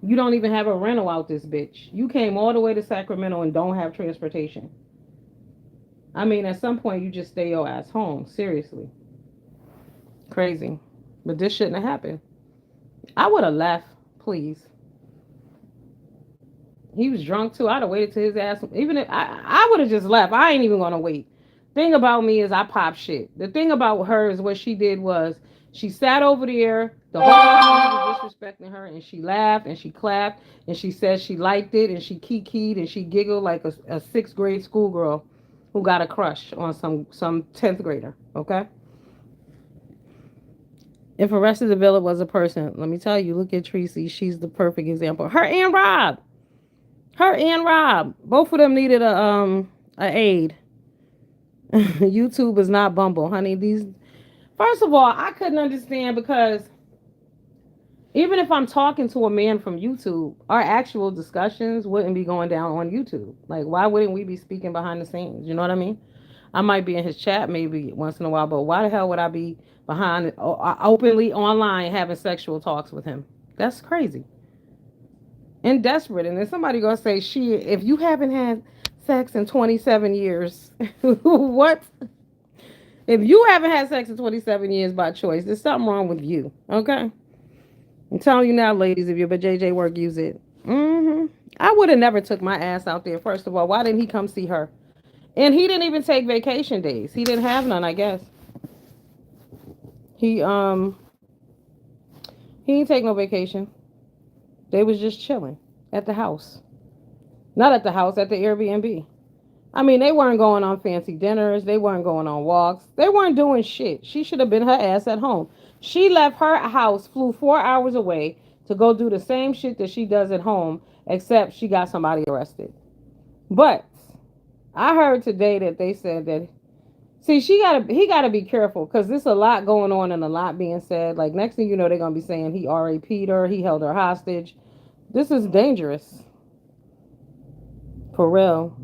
You don't even have a rental out this bitch. You came all the way to Sacramento and don't have transportation. I mean, at some point, you just stay your ass home. Seriously. Crazy. But this shouldn't have happened. I would have left, please. He was drunk too. I'd have waited till his ass. Even if I would have just left. I ain't even gonna wait. Thing about me is I pop shit. The thing about her is what she did was she sat over there. The whole time he was disrespecting her, and she laughed and she clapped and she said she liked it and she kikied and she giggled like a sixth grade schoolgirl who got a crush on some 10th grader. Okay. If Arrested Development was a person, let me tell you, look at Tracy. She's the perfect example. Her and Rob. Her and Rob. Both of them needed a aid. YouTube is not Bumble, honey. These first of all, I couldn't understand because even if I'm talking to a man from YouTube, our actual discussions wouldn't be going down on YouTube. Like, why wouldn't we be speaking behind the scenes? You know what I mean? I might be in his chat maybe once in a while, but why the hell would I be behind openly online having sexual talks with him? That's crazy and desperate. And then somebody gonna say, "She, if you haven't had sex in 27 years, what? If you haven't had sex in 27 years by choice, there's something wrong with you." Okay, I'm telling you now, ladies, if your JJ work, use it. I would have never took my ass out there. First of all, why didn't he come see her? And he didn't even take vacation days. He didn't have none, I guess. He he didn't take no vacation. They was just chilling at the house. Not at the house, at the Airbnb. I mean, they weren't going on fancy dinners. They weren't going on walks. They weren't doing shit. She should have been her ass at home. She left her house, flew 4 hours away to go do the same shit that she does at home, except she got somebody arrested. But I heard today that they said that see he gotta be careful because there's a lot going on and a lot being said. Like next thing you know, they're gonna be saying he RAP'd her, he held her hostage. This is dangerous. For real.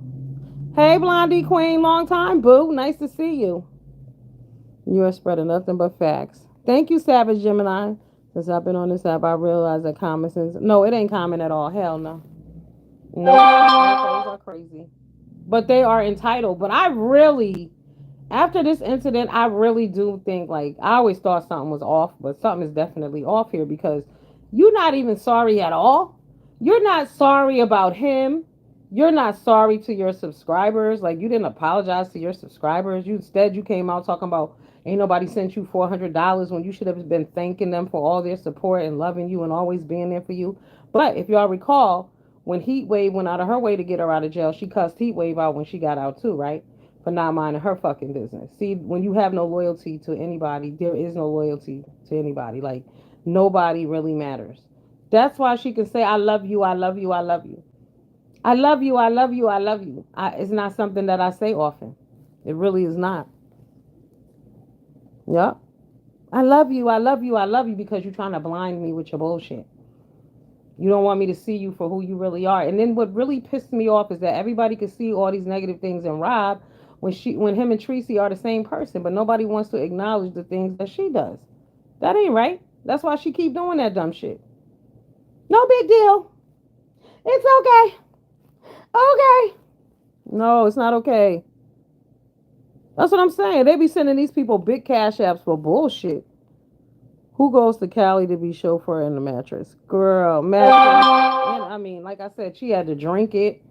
Hey, Blondie Queen, long time, boo. Nice to see you. You are spreading nothing but facts. Thank you, Savage Gemini. Since I've been on this app, I realized that common sense. No, it ain't common at all. Hell no. No, those are crazy. But they are entitled. But I really, after this incident, I really do think like I always thought something was off, but something is definitely off here because you're not even sorry at all. You're not sorry about him. You're not sorry to your subscribers. Like you didn't apologize to your subscribers. You instead you came out talking about ain't nobody sent you $400 when you should have been thanking them for all their support and loving you and always being there for you. But if y'all recall, when Heat Wave went out of her way to get her out of jail, she cussed Heat Wave out when she got out too, right? For not minding her fucking business. See, when you have no loyalty to anybody, there is no loyalty to anybody. Like nobody really matters. That's why she can say, I love you, I love you, I love you. I love you, I love you, I love you. It's not something that I say often. It really is not. Yep. I love you, I love you, I love you because you're trying to blind me with your bullshit. You don't want me to see you for who you really are. And then what really pissed me off is that everybody could see all these negative things in Rob when him and Tracy are the same person, but nobody wants to acknowledge the things that she does. That ain't right. That's why she keep doing that dumb shit. No big deal. It's okay. Okay. No, it's not okay. That's what I'm saying. They be sending these people big cash apps for bullshit. Who goes to Cali to be chauffeur in the mattress? Girl, mattress. And I mean, like I said, she had to drink it.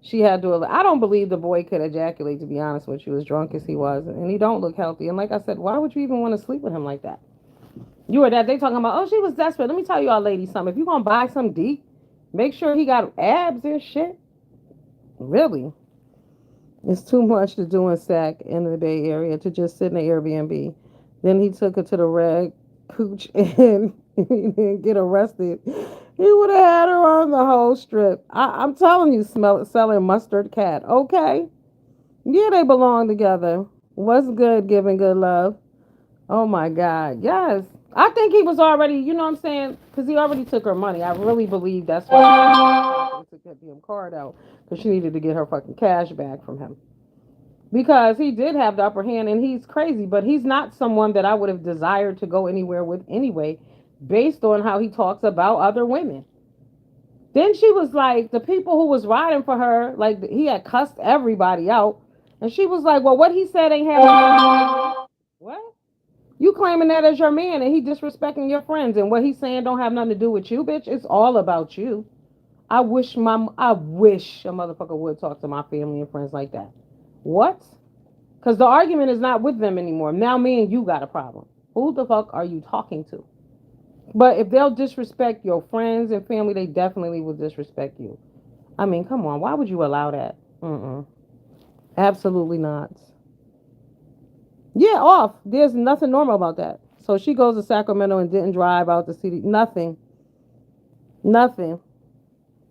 She had to. I don't believe the boy could ejaculate, to be honest with you, as drunk as he was. And he don't look healthy. And like I said, why would you even want to sleep with him like that? You were that. They talking about, oh, she was desperate. Let me tell you all ladies something. If you're going to buy some deep, make sure he got abs and shit. Really? It's too much to do in Sac in the Bay Area to just sit in the Airbnb. Then he took her to the Red Cooch and he didn't get arrested. He would have had her on the whole strip. I'm telling you, selling mustard cat. Okay. Yeah, they belong together. What's good giving good love? Oh my God. Yes. I think he was already, you know what I'm saying? Because he already took her money. I really believe that's why she took the card out. Because she needed to get her fucking cash back from him. Because he did have the upper hand and he's crazy, but he's not someone that I would have desired to go anywhere with anyway, based on how he talks about other women. Then she was like, the people who was riding for her, like he had cussed everybody out. And she was like, well, what he said ain't having. What? You claiming that as your man and he disrespecting your friends and what he's saying don't have nothing to do with you, bitch. It's all about you. I wish a motherfucker would talk to my family and friends like that. What? Because the argument is not with them anymore. Now me and you got a problem. Who the fuck are you talking to? But if they'll disrespect your friends and family, they definitely will disrespect you. I mean, come on, why would you allow that? Mm-mm. Absolutely not. Yeah, off. There's nothing normal about that. So she goes to Sacramento and didn't drive out the city. Nothing. Nothing.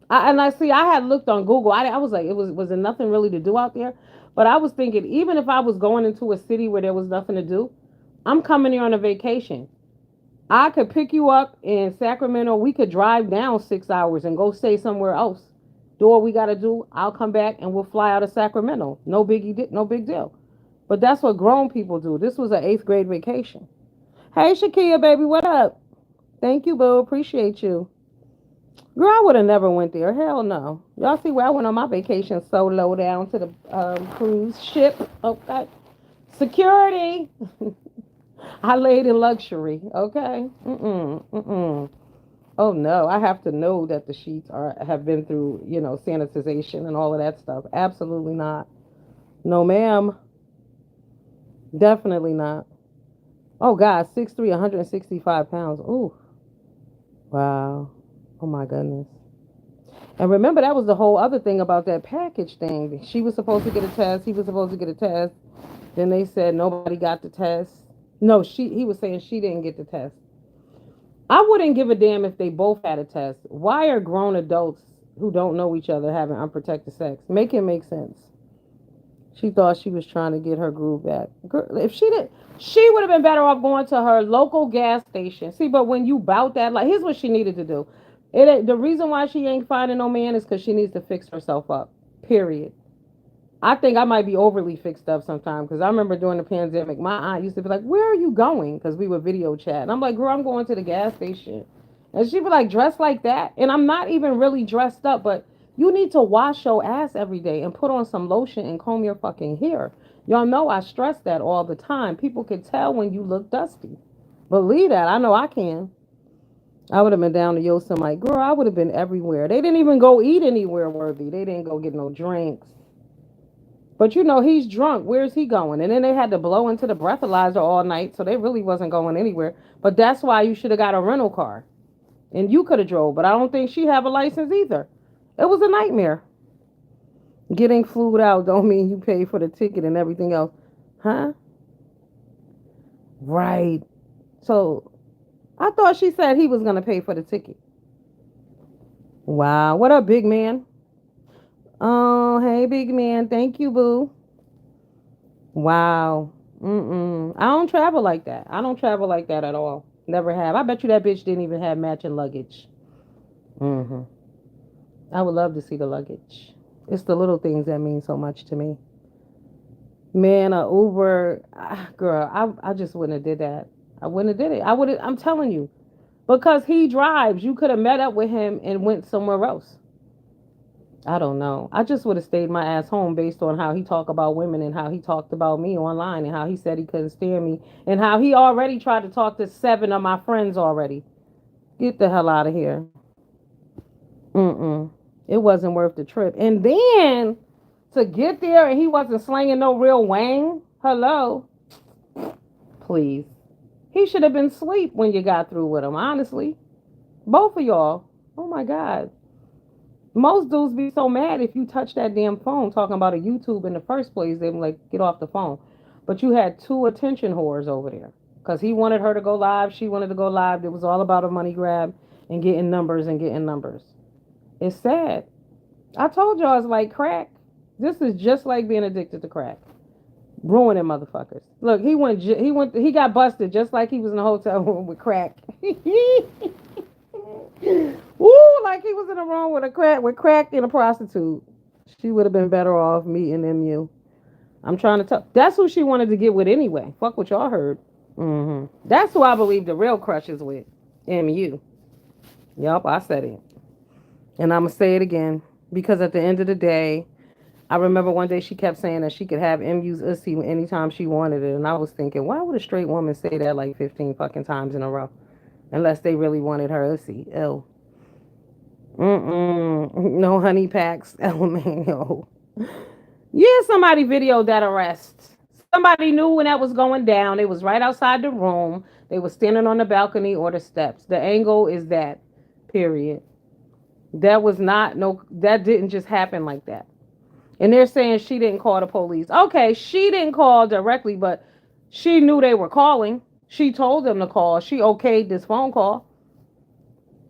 And I see. I had looked on Google. I was like, was there nothing really to do out there? But I was thinking, even if I was going into a city where there was nothing to do, I'm coming here on a vacation. I could pick you up in Sacramento. We could drive down 6 hours and go stay somewhere else. Do what we got to do. I'll come back and we'll fly out of Sacramento. No biggie, no big deal. But that's what grown people do. This was an eighth grade vacation. Hey, Shakia, baby, what up? Thank you, boo. Appreciate you. Girl, I would have never went there. Hell no. Y'all see where I went on my vacation solo down to the cruise ship. Okay. Security. I laid in luxury. Okay. Mm-mm. Mm-mm. Oh no, I have to know that the sheets are have been through, sanitization and all of that stuff. Absolutely not. No, ma'am. Definitely not. Oh God, 6'3", 165 pounds. Ooh. Wow. Oh my goodness. And remember, that was the whole other thing about that package thing. She was supposed to get a test. He was supposed to get a test. Then they said nobody got the test. No, he was saying she didn't get the test. I wouldn't give a damn if they both had a test. Why are grown adults who don't know each other having unprotected sex? Make it make sense. She thought she was trying to get her groove back. Girl, if she did, she would have been better off going to her local gas station. See, but when you bout that, like, here's what she needed to do. The reason why she ain't finding no man is because she needs to fix herself up. Period. I think I might be overly fixed up sometimes because I remember during the pandemic, my aunt used to be like, "Where are you going?" Because we would video chat, and I'm like, "Girl, I'm going to the gas station," and she'd be like, "Dressed like that," and I'm not even really dressed up, but you need to wash your ass every day and put on some lotion and comb your fucking hair. Y'all know I stress that all the time. People can tell when you look dusty. Believe that. I know I can. I would have been down to Yosemite. Like, girl, I would have been everywhere. They didn't even go eat anywhere worthy. They didn't go get no drinks. But he's drunk. Where's he going? And then they had to blow into the breathalyzer all night, so they really wasn't going anywhere. But that's why you should have got a rental car. And you could have drove, but I don't think she have a license either. It was a nightmare. Getting flued out don't mean you pay for the ticket and everything else. Huh? Right. So I thought she said he was gonna pay for the ticket. Wow. What up, big man? Oh, hey, big man. Thank you, boo. Wow. Mm-mm. I don't travel like that. I don't travel like that at all. Never have. I bet you that bitch didn't even have matching luggage. Mm-hmm. I would love to see the luggage. It's the little things that mean so much to me. Man, a Uber, girl, I just wouldn't have did that. I wouldn't have did it. I would have. I'm telling you, because he drives. You could have met up with him and went somewhere else. I don't know. I just would have stayed my ass home based on how he talked about women and how he talked about me online and how he said he couldn't stand me and how he already tried to talk to 7 of my friends already. Get the hell out of here. Mm-mm. It wasn't worth the trip. And then to get there and he wasn't slanging no real wang. Hello, please. He should have been asleep when you got through with him. Honestly, both of y'all. Oh my God. Most dudes be so mad if you touch that damn phone talking about a YouTube in the first place. They be like, get off the phone. But you had two attention whores over there because he wanted her to go live. She wanted to go live. It was all about a money grab and getting numbers and getting numbers. It's sad. I told y'all it's like crack. This is just like being addicted to crack. Ruining motherfuckers. Look, he got busted just like he was in a hotel room with crack. Woo, like he was in a room with crack and a prostitute. She would have been better off meeting MU. I'm trying to tell. That's who she wanted to get with anyway. Fuck what y'all heard. That's who I believe the real crush is with. MU. Yup, I said it. And I'm going to say it again. Because at the end of the day, I remember one day she kept saying that she could have MU's ussy anytime she wanted it. And I was thinking, why would a straight woman say that like 15 fucking times in a row? Unless they really wanted her ussy. Ew. Mm-mm. No honey packs. LMAO. Yeah, somebody videoed that arrest. Somebody knew when that was going down. It was right outside the room. They were standing on the balcony or the steps. The angle is that. Period. That was not no. That didn't just happen like that. And they're saying she didn't call the police. Okay, she didn't call directly, but she knew they were calling. She told them to call. She okayed this phone call.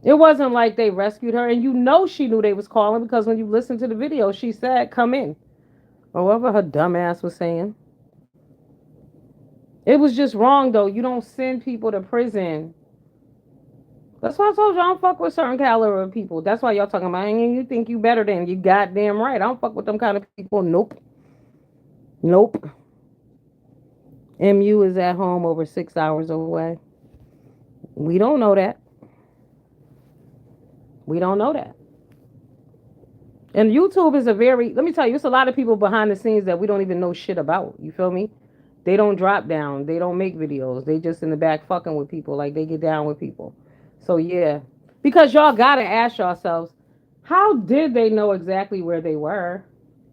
It wasn't like they rescued her, and you know she knew they was calling because when you listen to the video, she said, "Come in," or whatever her dumb ass was saying. It was just wrong though. You don't send people to prison. That's why I told you I don't fuck with certain caliber of people. That's why y'all talking about and you think you better than you goddamn right. I don't fuck with them kind of people. Nope. Nope. MU is at home over 6 hours away. We don't know that. We don't know that. And YouTube is a very, let me tell you, it's a lot of people behind the scenes that we don't even know shit about. You feel me? They don't drop down. They don't make videos. They just in the back fucking with people. Like they get down with people. So yeah. Because y'all gotta ask yourselves, how did they know exactly where they were?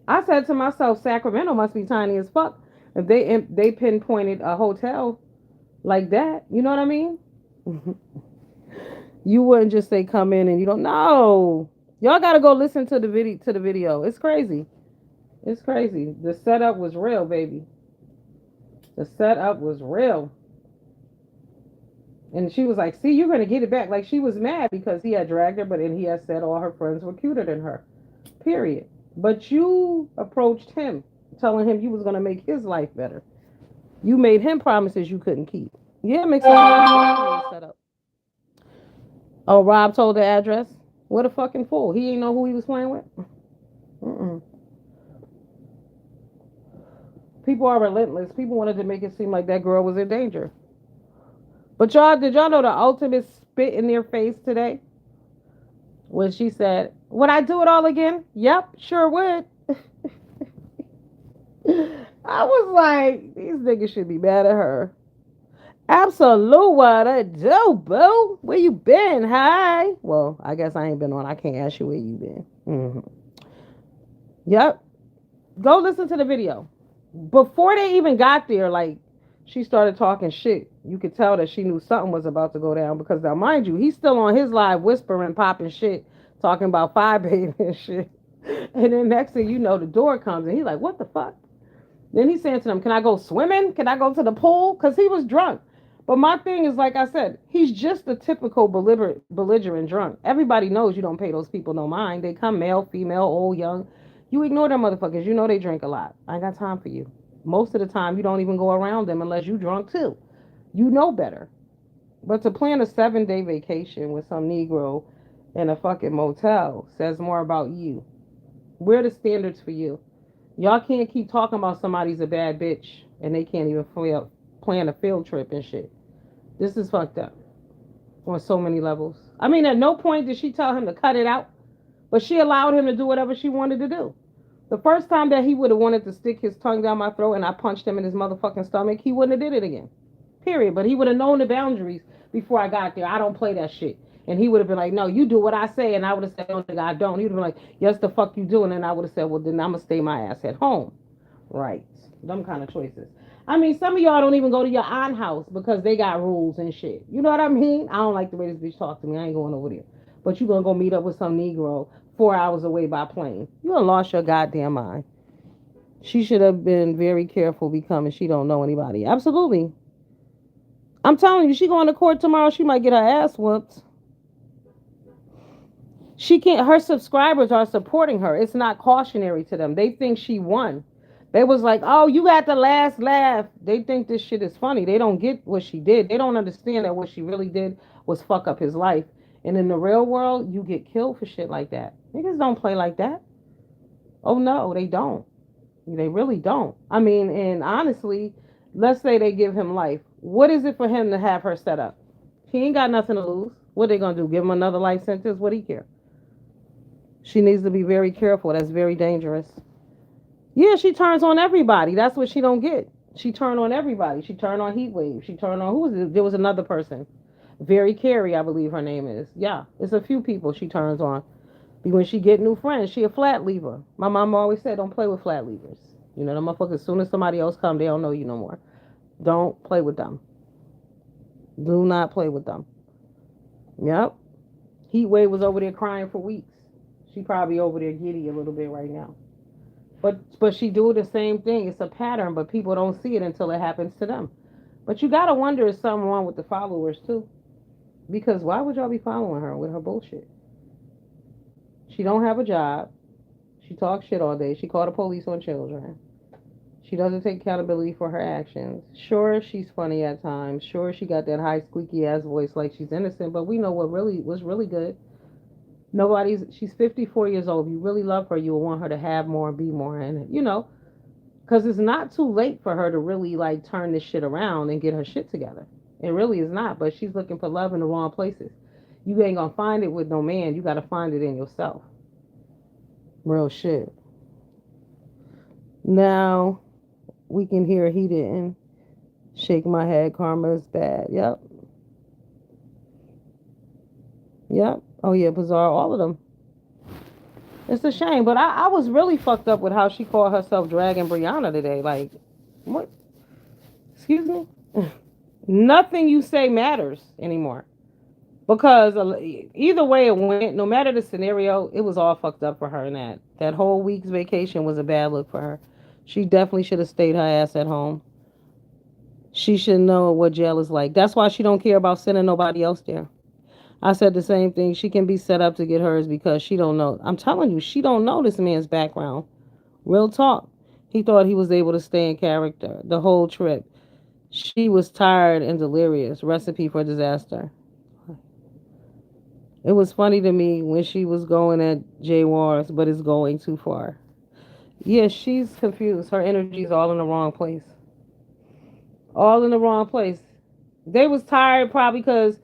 I said to myself, Sacramento must be tiny as fuck. If they pinpointed a hotel like that, you know what I mean? You wouldn't just say come in and you don't know. Y'all gotta go listen to the video. It's crazy. It's crazy. The setup was real, baby. The setup was real. And she was like, see, you're gonna get it back. Like she was mad because he had dragged her, but then he had said all her friends were cuter than her. Period. But you approached him, telling him you was gonna make his life better. You made him promises you couldn't keep. Yeah, it makes sense. Set up. Oh, Rob told the address. What a fucking fool. He didn't know who he was playing with. Mm-mm. People are relentless. People wanted to make it seem like that girl was in danger. But y'all, did y'all know the ultimate spit in their face today? When she said, would I do it all again? Yep, sure would. I was like, these niggas should be mad at her. Absolute what I do, boo. Where you been? Hi. Well, I guess I ain't been on. I can't ask you where you been. Yep. Go listen to the video. Before they even got there, like she started talking shit. You could tell that she knew something was about to go down because now, mind you, he's still on his live whispering, popping shit, talking about fire baby and shit. And then next thing you know, the door comes and he's like, "What the fuck?" Then he's saying to them, "Can I go swimming? Can I go to the pool?" Because he was drunk. But my thing is, like I said, he's just a typical belligerent drunk. Everybody knows you don't pay those people no mind. They come male, female, old, young. You ignore them motherfuckers. You know they drink a lot. I ain't got time for you. Most of the time, you don't even go around them unless you drunk too. You know better. But to plan a 7-day vacation with some Negro in a fucking motel says more about you. Where are the standards for you? Y'all can't keep talking about somebody's a bad bitch and they can't even plan a field trip and shit. This is fucked up on so many levels. I mean, at no point did she tell him to cut it out, but she allowed him to do whatever she wanted to do. The first time that he would have wanted to stick his tongue down my throat and I punched him in his motherfucking stomach, he wouldn't have did it again. Period. But he would have known the boundaries before I got there. I don't play that shit. And he would have been like, no, you do what I say. And I would have said, no, nigga, I don't. He would have been like, yes, the fuck you do. And then I would have said, well, then I'm going to stay my ass at home. Right. Them kind of choices. I mean, some of y'all don't even go to your aunt house because they got rules and shit. You know what I mean? I don't like the way this bitch talk to me. I ain't going over there. But you going to go meet up with some Negro 4 hours away by plane. You done lost your goddamn mind. She should have been very careful because she don't know anybody. Absolutely. I'm telling you, she going to court tomorrow, she might get her ass whooped. She can't, her subscribers are supporting her. It's not cautionary to them. They think she won. They was like, oh, you got the last laugh. They think this shit is funny. They don't get what she did. They don't understand that what she really did was fuck up his life. And in the real world, you get killed for shit like that. Niggas don't play like that. Oh no, they don't. They really don't. I mean, and honestly, let's say they give him life. What is it for him to have her set up? He ain't got nothing to lose. What they gonna do? Give him another life sentence? What do he care? She needs to be very careful. That's very dangerous. Yeah, she turns on everybody. That's what she don't get. She turned on everybody. She turned on Heatwave. She turned on who was it? There was another person. Very Carey, I believe her name is. Yeah, it's a few people she turns on. When she get new friends, she a flat lever. My mom always said, don't play with flat levers. You know, the motherfuckers, as soon as somebody else come, they don't know you no more. Don't play with them. Do not play with them. Yep. Heat Wave was over there crying for weeks. She probably over there giddy a little bit right now. But she do the same thing. It's a pattern, but people don't see it until it happens to them. But you gotta wonder if something wrong with the followers too. Because why would y'all be following her with her bullshit? She don't have a job. She talks shit all day. She called the police on children. She doesn't take accountability for her actions. Sure, she's funny at times. Sure, she got that high squeaky ass voice like she's innocent. But we know what really was really good. She's 54 years old. If you really love her, you'll want her to have more and be more. And, because it's not too late for her to really like turn this shit around and get her shit together. It really is not. But she's looking for love in the wrong places. You ain't gonna find it with no man. You gotta find it in yourself. Real shit. Now we can hear he didn't shake my head. Karma is bad. Yep. Yep. Oh yeah, bizarre. All of them. It's a shame, but I was really fucked up with how she called herself Dragon Brianna today. Like, what? Excuse me? Nothing you say matters anymore. Because either way it went, no matter the scenario, it was all fucked up for her. And that whole week's vacation was a bad look for her. She definitely should have stayed her ass at home. She should know what jail is like. That's why she don't care about sending nobody else there. I said the same thing. She can be set up to get hers because she don't know. I'm telling you, she don't know this man's background. Real talk. He thought he was able to stay in character the whole trip. She was tired and delirious. Recipe for disaster. It was funny to me when she was going at Jay Wars, but it's going too far. Yeah, she's confused. Her energy's all in the wrong place. All in the wrong place. They was tired probably because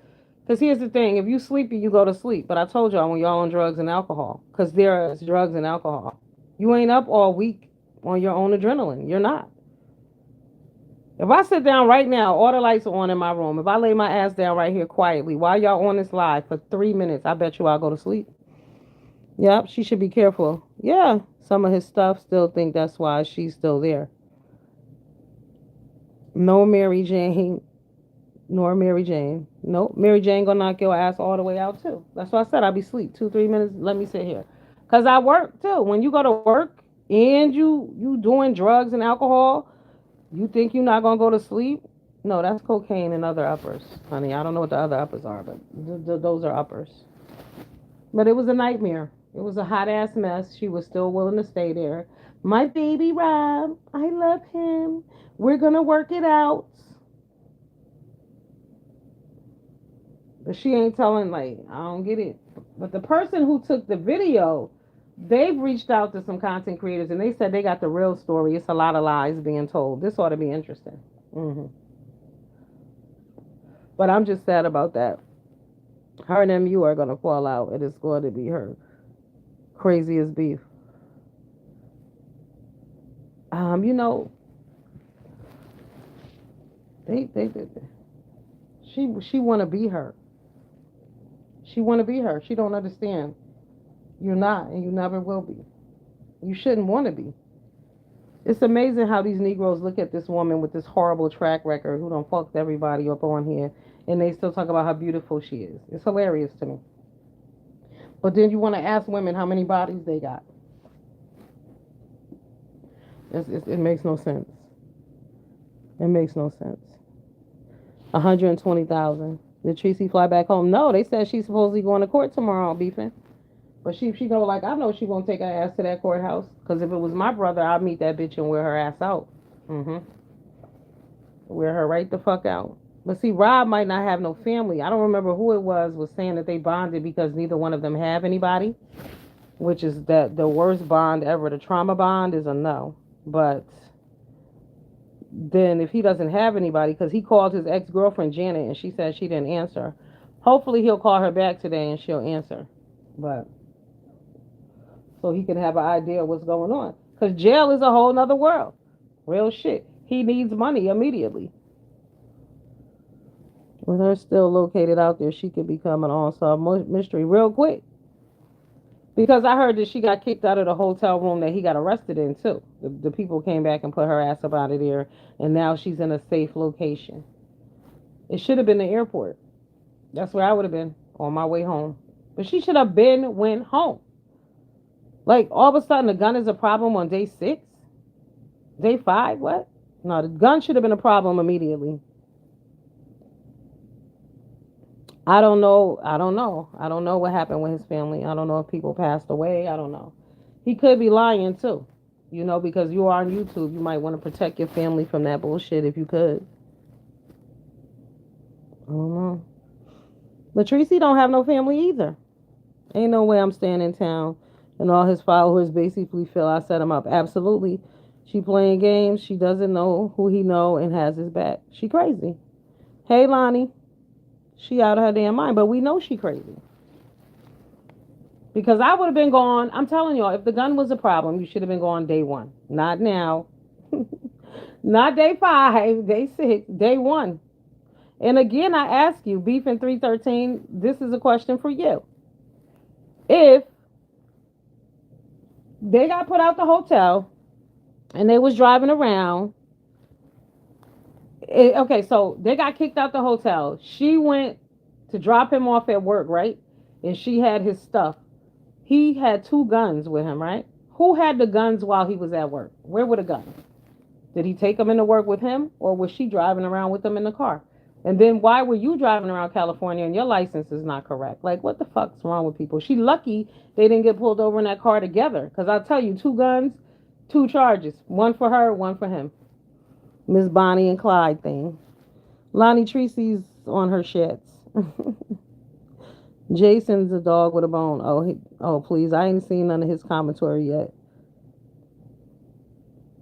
here's the thing: if you sleepy, you go to sleep. But I told y'all when y'all on drugs and alcohol, because there is drugs and alcohol. You ain't up all week on your own adrenaline. You're not. If I sit down right now, all the lights are on in my room. If I lay my ass down right here quietly while y'all on this live for 3 minutes, I bet you I'll go to sleep. Yep, she should be careful. Yeah, some of his stuff still think that's why she's still there. No Mary Jane, nor Mary Jane. Nope, Mary Jane gonna knock your ass all the way out too. That's why I said I'll be sleep 2 3 minutes. Let me sit here, cause I work too. When you go to work and you doing drugs and alcohol, you think you're not gonna go to sleep? No, that's cocaine and other uppers, honey. I don't know what the other uppers are, but those are uppers. But it was a nightmare. It was a hot ass mess. She was still willing to stay there. My baby Rob, I love him. We're gonna work it out. But she ain't telling, like, I don't get it. But the person who took the video, they've reached out to some content creators and they said they got the real story. It's a lot of lies being told. This ought to be interesting. But I'm just sad about that. Her and MU are gonna fall out. It is going to be her crazy as beef. Um, you know, they she wanna be her. She wanna be her. She don't understand. You're not, and you never will be. You shouldn't want to be. It's amazing how these Negroes look at this woman with this horrible track record who done fucked everybody up on here, and they still talk about how beautiful she is. It's hilarious to me. But then you want to ask women how many bodies they got. It makes no sense. It makes no sense. 120,000. Did Tracy fly back home? No, they said she's supposedly going to court tomorrow, beefing. But she know, like, I know she won't take her ass to that courthouse. Because if it was my brother, I'd meet that bitch and wear her ass out. Mm-hmm. Wear her right the fuck out. But see, Rob might not have no family. I don't remember who it was saying that they bonded because neither one of them have anybody, which is that the worst bond ever. The trauma bond is a no. But then if he doesn't have anybody, because he called his ex-girlfriend Janet and she said she didn't answer. Hopefully he'll call her back today and she'll answer. But so he can have an idea of what's going on. Because jail is a whole nother world. Real shit. He needs money immediately. With her still located out there, she could become an unsolved mystery real quick. Because I heard that she got kicked out of the hotel room that he got arrested in, too. The people came back and put her ass up out of there, and now she's in a safe location. It should have been the airport. That's where I would have been on my way home. But she should have been went home. Like all of a sudden, the gun is a problem on day 6, day 5. What? No, the gun should have been a problem immediately. I don't know. I don't know. I don't know what happened with his family. I don't know if people passed away. I don't know. He could be lying too. Because you are on YouTube, you might want to protect your family from that bullshit if you could. I don't know. But Tracy don't have no family either. Ain't no way I'm staying in town and all his followers basically feel I set him up. Absolutely. She playing games. She doesn't know who he know and has his back. She crazy. Hey Lonnie. She out of her damn mind, but we know she crazy. Because I would have been gone. I'm telling y'all, if the gun was a problem, you should have been gone day 1. Not now. Not day 5, day 6, day 1. And again, I ask you, Beef in 313, this is a question for you. If they got put out the hotel and they was driving around, okay, so they got kicked out the hotel. She went to drop him off at work, right? And she had his stuff. He had 2 guns with him, right? Who had the guns while he was at work? Where were the guns? Did he take them into work with him, or was she driving around with them in the car? And then why were you driving around California and your license is not correct? Like, what the fuck's wrong with people? She lucky they didn't get pulled over in that car together. Because I'll tell you, 2 guns, 2 charges. One for her, one for him. Miss Bonnie and Clyde thing. Lonnie Tracy's on her shits. Jason's a dog with a bone. Oh, please. I ain't seen none of his commentary yet.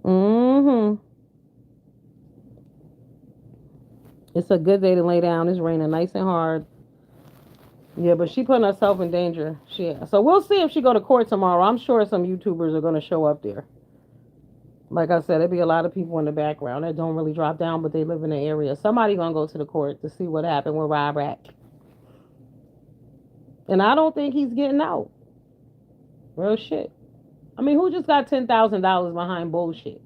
Mm-hmm. It's a good day to lay down. It's raining nice and hard. Yeah, but she putting herself in danger. So we'll see if she go to court tomorrow. I'm sure some YouTubers are going to show up there. Like I said, there'll be a lot of people in the background that don't really drop down, but they live in the area. Somebody going to go to the court to see what happened with Robert. And I don't think he's getting out. Real shit. I mean, who just got $10,000 behind bullshit?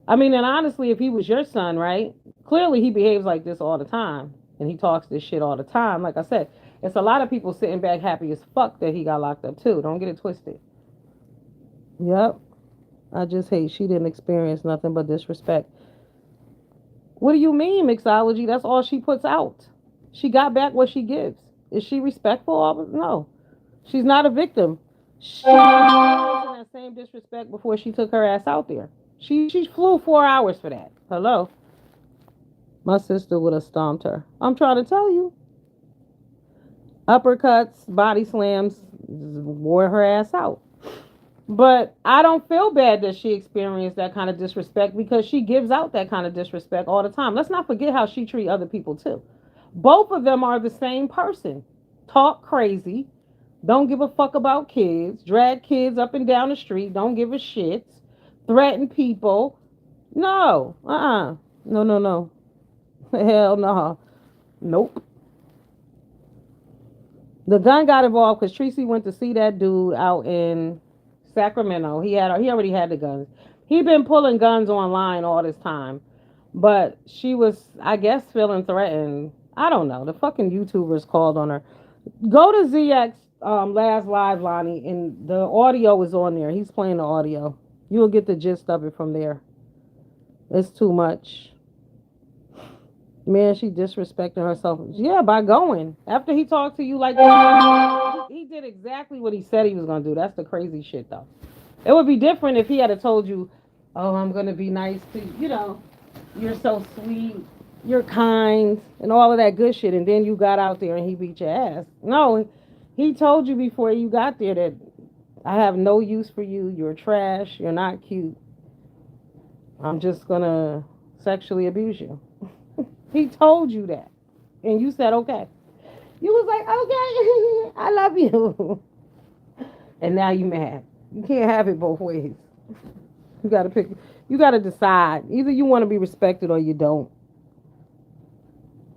I mean, and honestly, if he was your son, right? Clearly he behaves like this all the time. And he talks this shit all the time. Like I said, it's a lot of people sitting back happy as fuck that he got locked up too. Don't get it twisted. Yep. I just hate she didn't experience nothing but disrespect. What do you mean, mixology? That's all she puts out. She got back what she gives. Is she respectful? No. She's not a victim. She experienced that same disrespect before she took her ass out there. She flew 4 hours for that. Hello? My sister would have stomped her. I'm trying to tell you. Uppercuts, body slams, wore her ass out. But I don't feel bad that she experienced that kind of disrespect because she gives out that kind of disrespect all the time. Let's not forget how she treats other people too. Both of them are the same person. Talk crazy. Don't give a fuck about kids. Drag kids up and down the street. Don't give a shit. Threaten people. No. No, no, no. Hell no. Nope. The gun got involved because Tracy went to see that dude out in Sacramento. He already had the guns. He been pulling guns online all this time. But she was, I guess, feeling threatened. I don't know. The fucking YouTubers called on her. Go to ZX last live, Lonnie, and the audio is on there. He's playing the audio. You'll get the gist of it from there. It's too much. Man, she disrespecting herself. Yeah, by going. After he talked to you like that, he did exactly what he said he was going to do. That's the crazy shit, though. It would be different if he had told you, oh, I'm going to be nice to you. You're so sweet. You're kind. And all of that good shit. And then you got out there and he beat your ass. No, he told you before you got there that I have no use for you. You're trash. You're not cute. I'm just going to sexually abuse you. He told you that. And you said, okay. You was like, okay, I love you. And now you mad. You can't have it both ways. You got to pick. You got to decide. Either you want to be respected or you don't.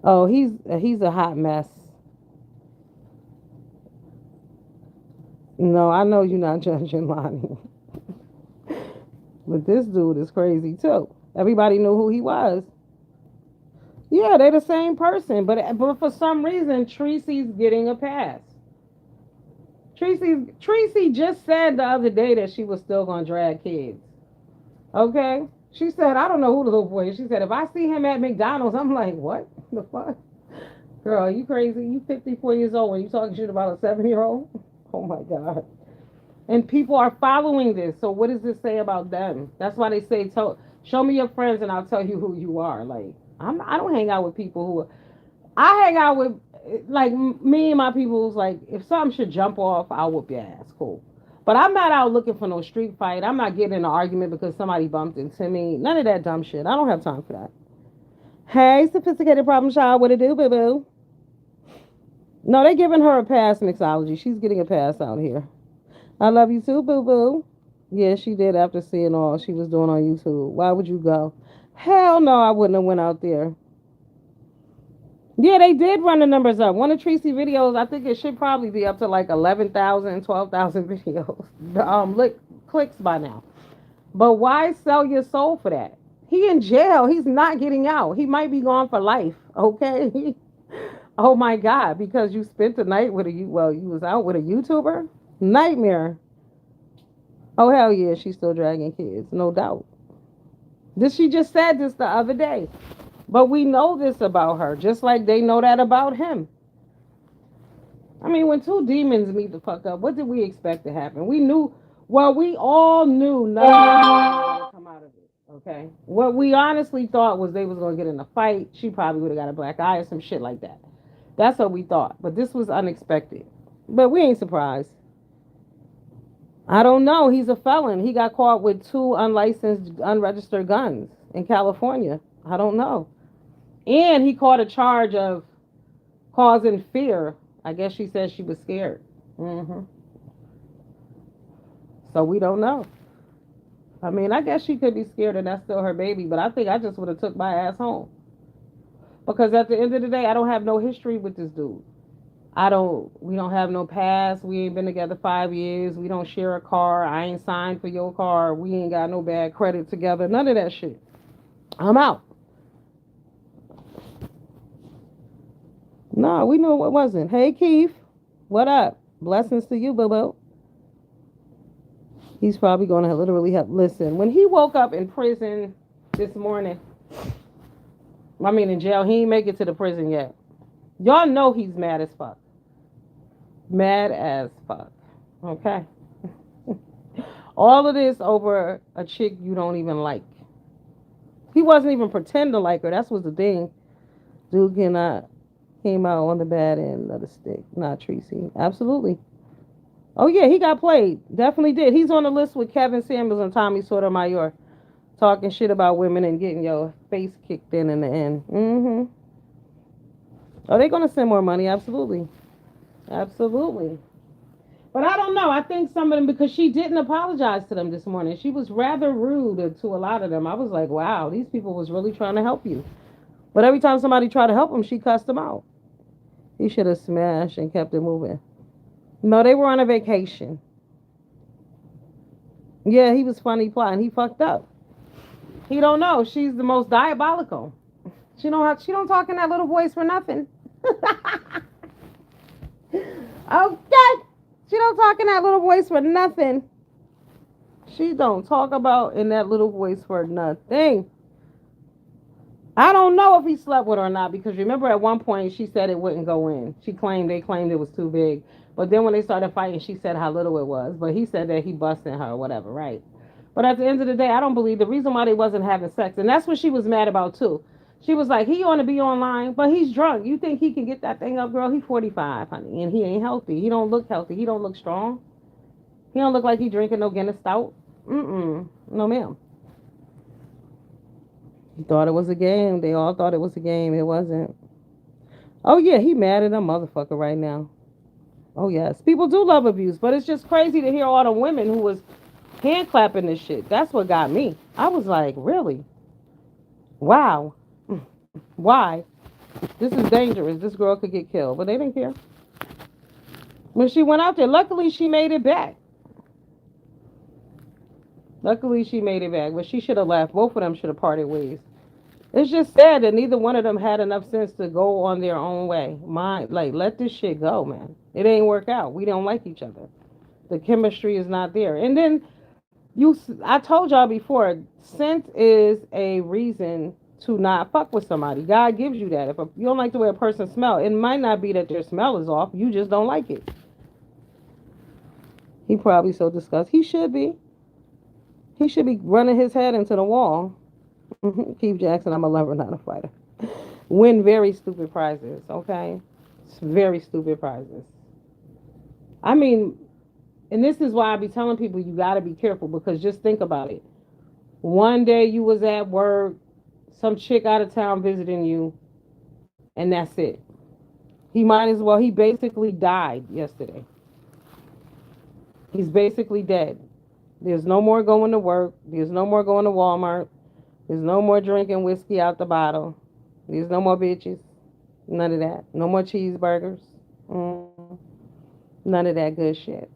Oh, he's a hot mess. No, I know you're not judging Lonnie. But this dude is crazy too. Everybody knew who he was. Yeah, they're the same person, but for some reason, Tracy's getting a pass. Tracy just said the other day that she was still gonna drag kids. Okay, she said I don't know who the little boy is. She said if I see him at McDonald's, I'm like, what the fuck, girl? Are you crazy? You 54 years old and you talking shit about a 7-year old? Oh my god. And people are following this. So what does this say about them? That's why they say, show me your friends and I'll tell you who you are. Like I don't hang out with people who I hang out with. Like me and my people's like, if something should jump off, I'll whoop your ass. Cool. But I'm not out looking for no street fight. I'm not getting in an argument because somebody bumped into me. None of that dumb shit. I don't have time for that. Hey, sophisticated problem child, what it do, boo boo? No, they giving her a pass, mixology. She's getting a pass out here. I love you too, boo boo. Yeah, she did after seeing all she was doing on YouTube. Why would you go? Hell no, I wouldn't have went out there. Yeah, they did run the numbers up. One of Tracy videos, I think it should probably be up to like 11,000, 12,000 videos, clicks by now. But why sell your soul for that? He in jail. He's not getting out. He might be gone for life. Okay. Oh my God! Because you spent the night with you was out with a YouTuber. Nightmare. Oh hell yeah, she's still dragging kids, no doubt. This she just said this the other day. But we know this about her, just like they know that about him. I mean, when two demons meet the fuck up, what did we expect to happen? We all knew nothing was going to come out of it. Okay, what we honestly thought was they was going to get in a fight. She probably would have got a black eye or some shit like that. That's what we thought. But this was unexpected. But we ain't surprised. I don't know. He's a felon. He got caught with two unlicensed, unregistered guns in California. I don't know. And he caught a charge of causing fear. I guess she said she was scared. hmm So we don't know. I mean, I guess she could be scared and that's still her baby, but I think I just would have took my ass home. Because at the end of the day, I don't have no history with this dude. We don't have no past. We ain't been together 5 years. We don't share a car. I ain't signed for your car. We ain't got no bad credit together. None of that shit. I'm out. No, we knew it wasn't. Hey, Keith. What up? Blessings to you, boo boo. He's probably going to literally have. Listen, when he woke up in prison this morning, I mean in jail, he ain't make it to the prison yet. Y'all know he's mad as fuck. Mad as fuck. Okay. All of this over a chick you don't even like. He wasn't even pretending to like her. That's was the thing. Dude came out on the bad end of the stick. Not Tracy. Absolutely. Oh yeah, he got played. Definitely did. He's on the list with Kevin Samuels and Tommy Sotomayor, talking shit about women and getting your face kicked in the end. Are they gonna send more money? Absolutely. Absolutely. But I don't know. I think some of them, because she didn't apologize to them this morning. She was rather rude to a lot of them. I was like, wow, these people was really trying to help you. But every time somebody tried to help him, she cussed him out. He should have smashed and kept it moving. No, they were on a vacation. Yeah, he was funny plotting. He fucked up. He don't know. She's the most diabolical. She don't talk in that little voice for nothing. Okay. She don't talk in that little voice for nothing. She don't talk about in that little voice for nothing. I don't know if he slept with her or not, because remember at one point she said it wouldn't go in. They claimed it was too big. But then when they started fighting, she said how little it was. But he said that he busted her or whatever, right? But at the end of the day, I don't believe the reason why they wasn't having sex. And that's what she was mad about too. She was like, he ought to be online, but he's drunk. You think he can get that thing up, girl? He's 45, honey, and he ain't healthy. He don't look healthy. He don't look strong. He don't look like he drinking no Guinness stout. No, ma'am. He thought it was a game. They all thought it was a game. It wasn't. Oh, yeah, he mad at a motherfucker right now. Oh, yes. People do love abuse, but it's just crazy to hear all the women who was hand clapping this shit. That's what got me. I was like, really? Wow. Why? This is dangerous. This girl could get killed. But they didn't care. When she went out there, luckily she made it back. Luckily she made it back. But she should have left. Both of them should have parted ways. It's just sad that neither one of them had enough sense to go on their own way. Like, let this shit go, man. It ain't work out. We don't like each other. The chemistry is not there. And then I told y'all before, scent is a reason to not fuck with somebody. God gives you that. If you don't like the way a person smell, it might not be that their smell is off. You just don't like it. He probably so disgusted. He should be. He should be running his head into the wall. Keith Jackson, I'm a lover, not a fighter. Win very stupid prizes, okay? It's very stupid prizes. I mean, and this is why I be telling people you got to be careful because just think about it. One day you was at work, some chick out of town visiting you, and that's it. He might as well. He basically died yesterday. He's basically dead. There's no more going to work. There's no more going to Walmart. There's no more drinking whiskey out the bottle. There's no more bitches. None of that. No more cheeseburgers. Mm. None of that good shit.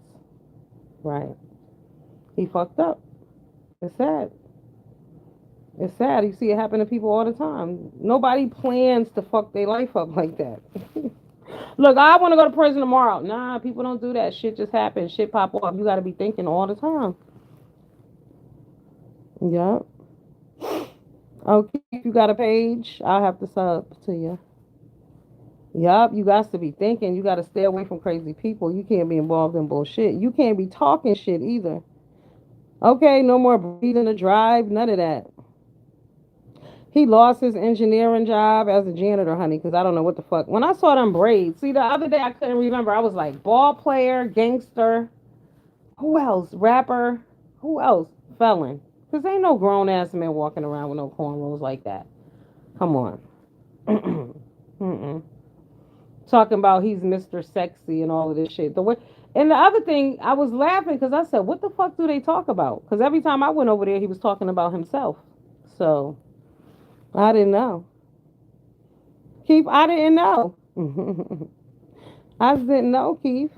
Right. He fucked up. It's sad. It's sad. You see it happen to people all the time. Nobody plans to fuck their life up like that. Look, I want to go to prison tomorrow. Nah, people don't do that. Shit just happens. Shit pop off. You got to be thinking all the time. Yep. Okay, if you got a page, I'll have to sub to you. Yup, you got to be thinking. You got to stay away from crazy people. You can't be involved in bullshit. You can't be talking shit either. Okay, no more breathing to drive. None of that. He lost his engineering job as a janitor, honey, because I don't know what the fuck. When I saw them braids, see, the other day I couldn't remember. I was like, ball player, gangster. Who else? Rapper. Who else? Felon. Because ain't no grown ass man walking around with no cornrows like that. Come on. Mm-mm. Talking about he's Mr. Sexy and all of this shit. And the other thing, I was laughing because I said, what the fuck do they talk about? Because every time I went over there, he was talking about himself. So I didn't know. Keith, I didn't know. I just didn't know, Keith.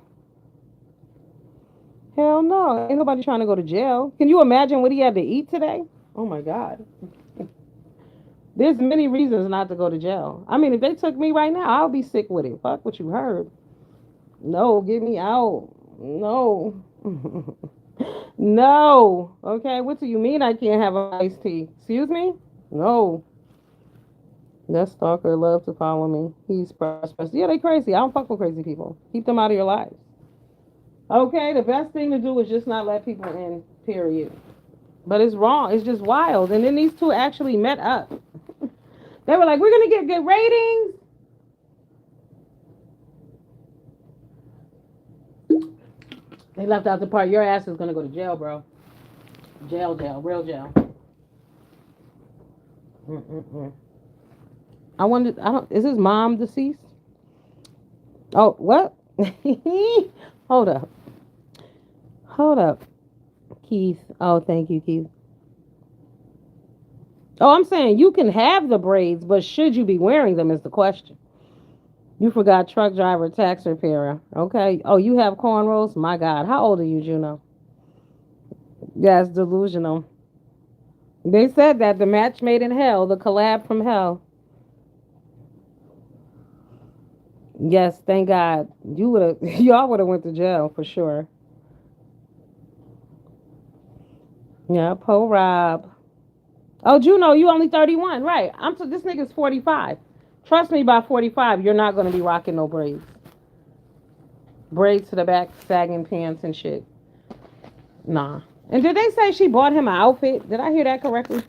Hell no. Ain't nobody trying to go to jail. Can you imagine what he had to eat today? Oh my God. There's many reasons not to go to jail. I mean, if they took me right now, I'll be sick with it. Fuck what you heard. No, get me out. No. No. Okay, what do you mean I can't have a iced tea? Excuse me? No. That stalker love to follow me. He's prosperous. Yeah, they crazy. I don't fuck with crazy people. Keep them out of your lives. Okay, the best thing to do is just not let people in, period. But it's wrong. It's just wild. And then these two actually met up. They were like, we're going to get good ratings. They left out the part, your ass is going to go to jail, bro. Jail, real jail. Mm-mm-mm. Is his mom deceased? Oh, what? Hold up. Hold up. Keith. Oh, thank you, Keith. Oh, I'm saying you can have the braids, but should you be wearing them is the question. You forgot truck driver, tax repairer. Okay. Oh, you have cornrows? My God. How old are you, Juno? That's delusional. They said that the match made in hell, the collab from hell. Yes, thank God. You would have y'all would have went to jail for sure. Yeah, Poe Rob. Oh, Juno, you only 31. Right. This nigga's 45. Trust me, by 45, you're not gonna be rocking no braids. Braids to the back, sagging pants and shit. Nah. And did they say she bought him an outfit? Did I hear that correctly?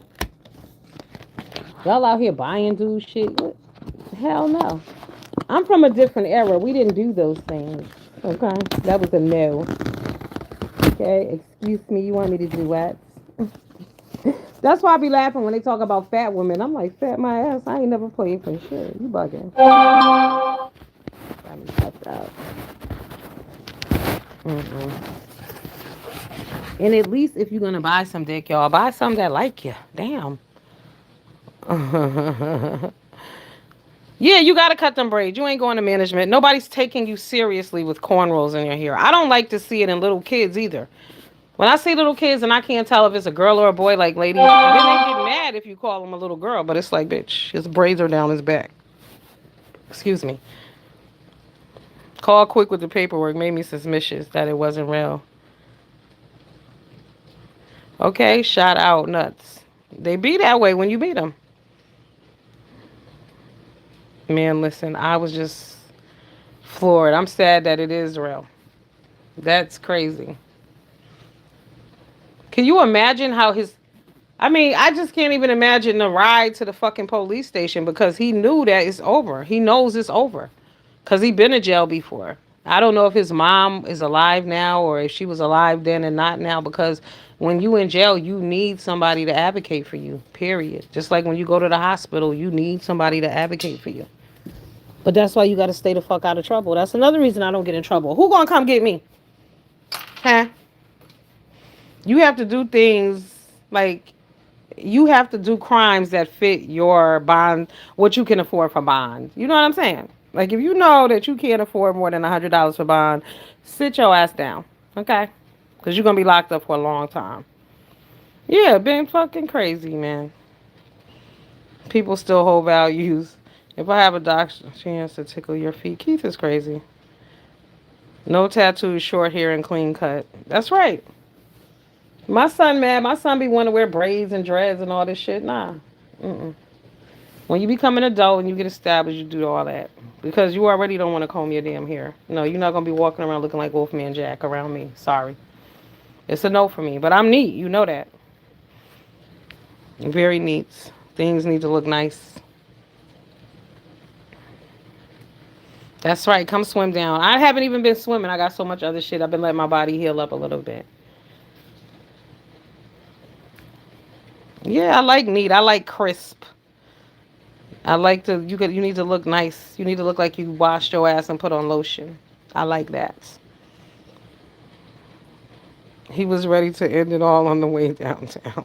Y'all out here buying dude shit? What? Hell no. I'm from a different era. We didn't do those things. Okay? That was a no. Okay? Excuse me. You want me to do what? That's why I be laughing when they talk about fat women. I'm like, fat my ass. I ain't never played for shit. You bugging. Got me fucked up. Mm-mm. And at least if you're gonna buy some dick, y'all, buy some that like you. Damn. Yeah, you gotta cut them braids. You ain't going to management. Nobody's taking you seriously with cornrows in your hair. I don't like to see it in little kids either. When I see little kids and I can't tell if it's a girl or a boy, like ladies, then they get mad if you call him a little girl. But it's like, bitch, his braids are down his back. Excuse me. Call quick with the paperwork made me suspicious that it wasn't real. Okay, shot out nuts. They be that way when you meet them. Man, listen, I was just floored. I'm sad that it is real. That's crazy. Can you imagine how his. I mean, I just can't even imagine the ride to the fucking police station because he knew that it's over. He knows it's over because he been in jail before. I don't know if his mom is alive now or if she was alive then and not now because when you in jail, you need somebody to advocate for you, period. Just like when you go to the hospital, you need somebody to advocate for you. But that's why you got to stay the fuck out of trouble. That's another reason I don't get in trouble. Who gonna come get me? Huh? You have to do things like you have to do crimes that fit your bond, what you can afford for bond. You know what I'm saying? Like if you know that you can't afford more than $100 for bond, sit your ass down, okay? Because you're gonna be locked up for a long time. Yeah, been fucking crazy, man. People still hold values. If I have a doctor chance to tickle your feet, Keith is crazy. No tattoos, short hair, and clean cut. That's right. My son, man, my son be wanting to wear braids and dreads and all this shit. Nah. Mm-mm. When you become an adult and you get established, you do all that. Because you already don't want to comb your damn hair. No, you're not going to be walking around looking like Wolfman Jack around me. Sorry. It's a no for me. But I'm neat. You know that. Very neat. Things need to look nice. That's right. Come swim down. I haven't even been swimming. I got so much other shit. I've been letting my body heal up a little bit. Yeah, I like neat. I like crisp. I like to you need to look nice. You need to look like you washed your ass and put on lotion. I like that. He was ready to end it all on the way downtown.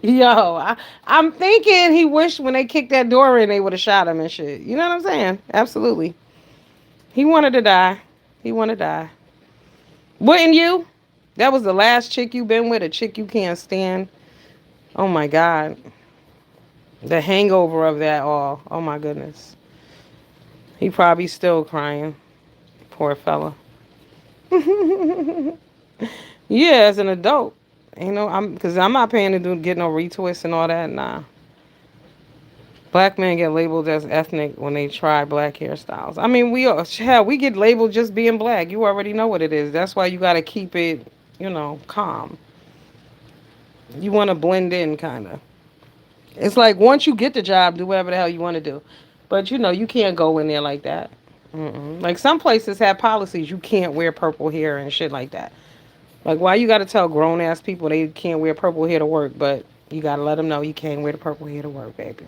Yo, I'm thinking he wished when they kicked that door in they would have shot him and shit. You know what I'm saying? Absolutely. He wanted to die. He wanted to die. Wouldn't you? That was the last chick you been with, a chick you can't stand. Oh my God. The hangover of that all. Oh my goodness. He probably still crying. Poor fella. Yeah, as an adult. You know, because I'm not paying to get no retwists and all that. Nah. Black men get labeled as ethnic when they try black hairstyles. I mean, we get labeled just being black. You already know what it is. That's why you got to keep it, calm. You want to blend in, kind of. It's like once you get the job, do whatever the hell you want to do. But you can't go in there like that. Mm-mm. Like some places have policies you can't wear purple hair and shit like that. Like why you got to tell grown ass people they can't wear purple hair to work, but you got to let them know you can't wear the purple hair to work, baby.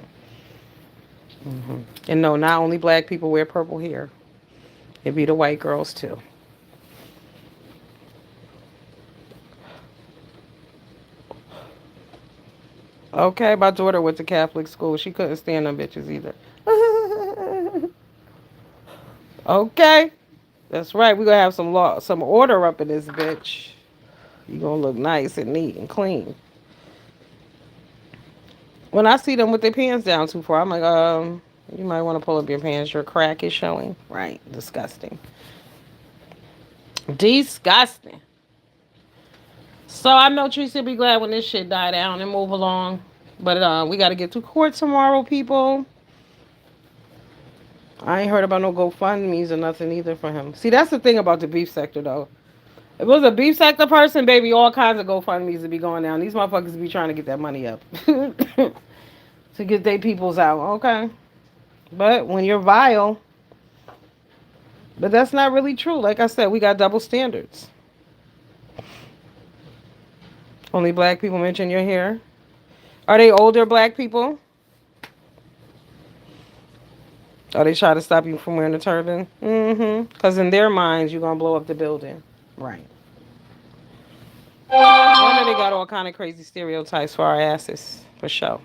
And no, not only black people wear purple hair. It be the white girls too. Okay, my daughter went to Catholic school. She couldn't stand them bitches either. Okay. That's right. We're gonna have some order up in this bitch. You gonna look nice and neat and clean. When I see them with their pants down too far, I'm like, you might want to pull up your pants. Your crack is showing. Right. Disgusting. Disgusting. So I know Tracy will be glad when this shit die down and move along. But we gotta get to court tomorrow, people. I ain't heard about no GoFundMe's or nothing either for him. See, that's the thing about the beef sector, though. If it was a beef sector person, baby, all kinds of GoFundMe's would be going down. These motherfuckers be trying to get that money up to get their peoples out. Okay, but when you're vile, but that's not really true. Like I said, we got double standards. Only black people mention your hair. Are they older black people? Are they trying to stop you from wearing a turban? Mm-hmm. Because in their minds, you're going to blow up the building. Right. I know they got all kind of crazy stereotypes for our asses. For sure.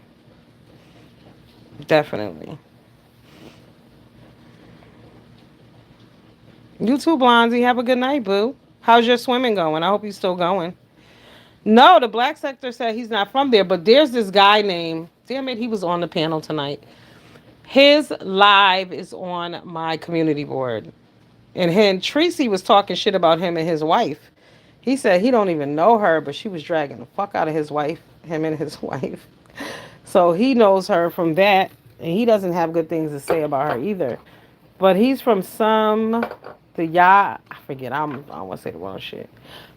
Definitely. You too, Blondie. Have a good night, boo. How's your swimming going? I hope you're still going. No, the black sector said he's not from there, but there's this guy named, damn it, he was on the panel tonight. His live is on my community board. And him, Tracy was talking shit about him and his wife. He said he don't even know her, but she was dragging the fuck out of his wife, him and his wife. So he knows her from that, and he doesn't have good things to say about her either. But he's from the I forget. I don't want to say the wrong shit.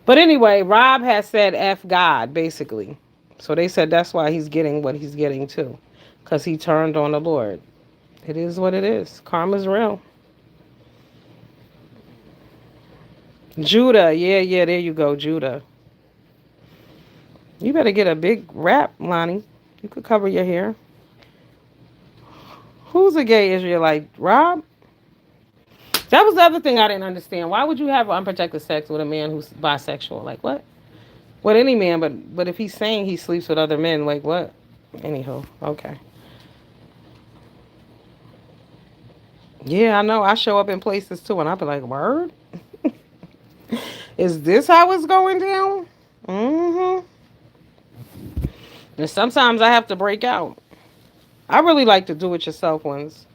But anyway, Rob has said F God basically. So they said that's why he's getting what he's getting too, because he turned on the Lord. It is what it is. Karma's real. Judah, yeah, yeah, there you go, Judah. You better get a big wrap, Lonnie. You could cover your hair. Who's a gay Israelite? Rob? That was the other thing I didn't understand. Why would you have unprotected sex with a man who's bisexual? Like what? With any man, but if he's saying he sleeps with other men, like what? Anywho, okay. Yeah, I know. I show up in places too, and I'll be like, word? Is this how it's going down? Mm-hmm. And sometimes I have to break out. I really like to do it yourself ones.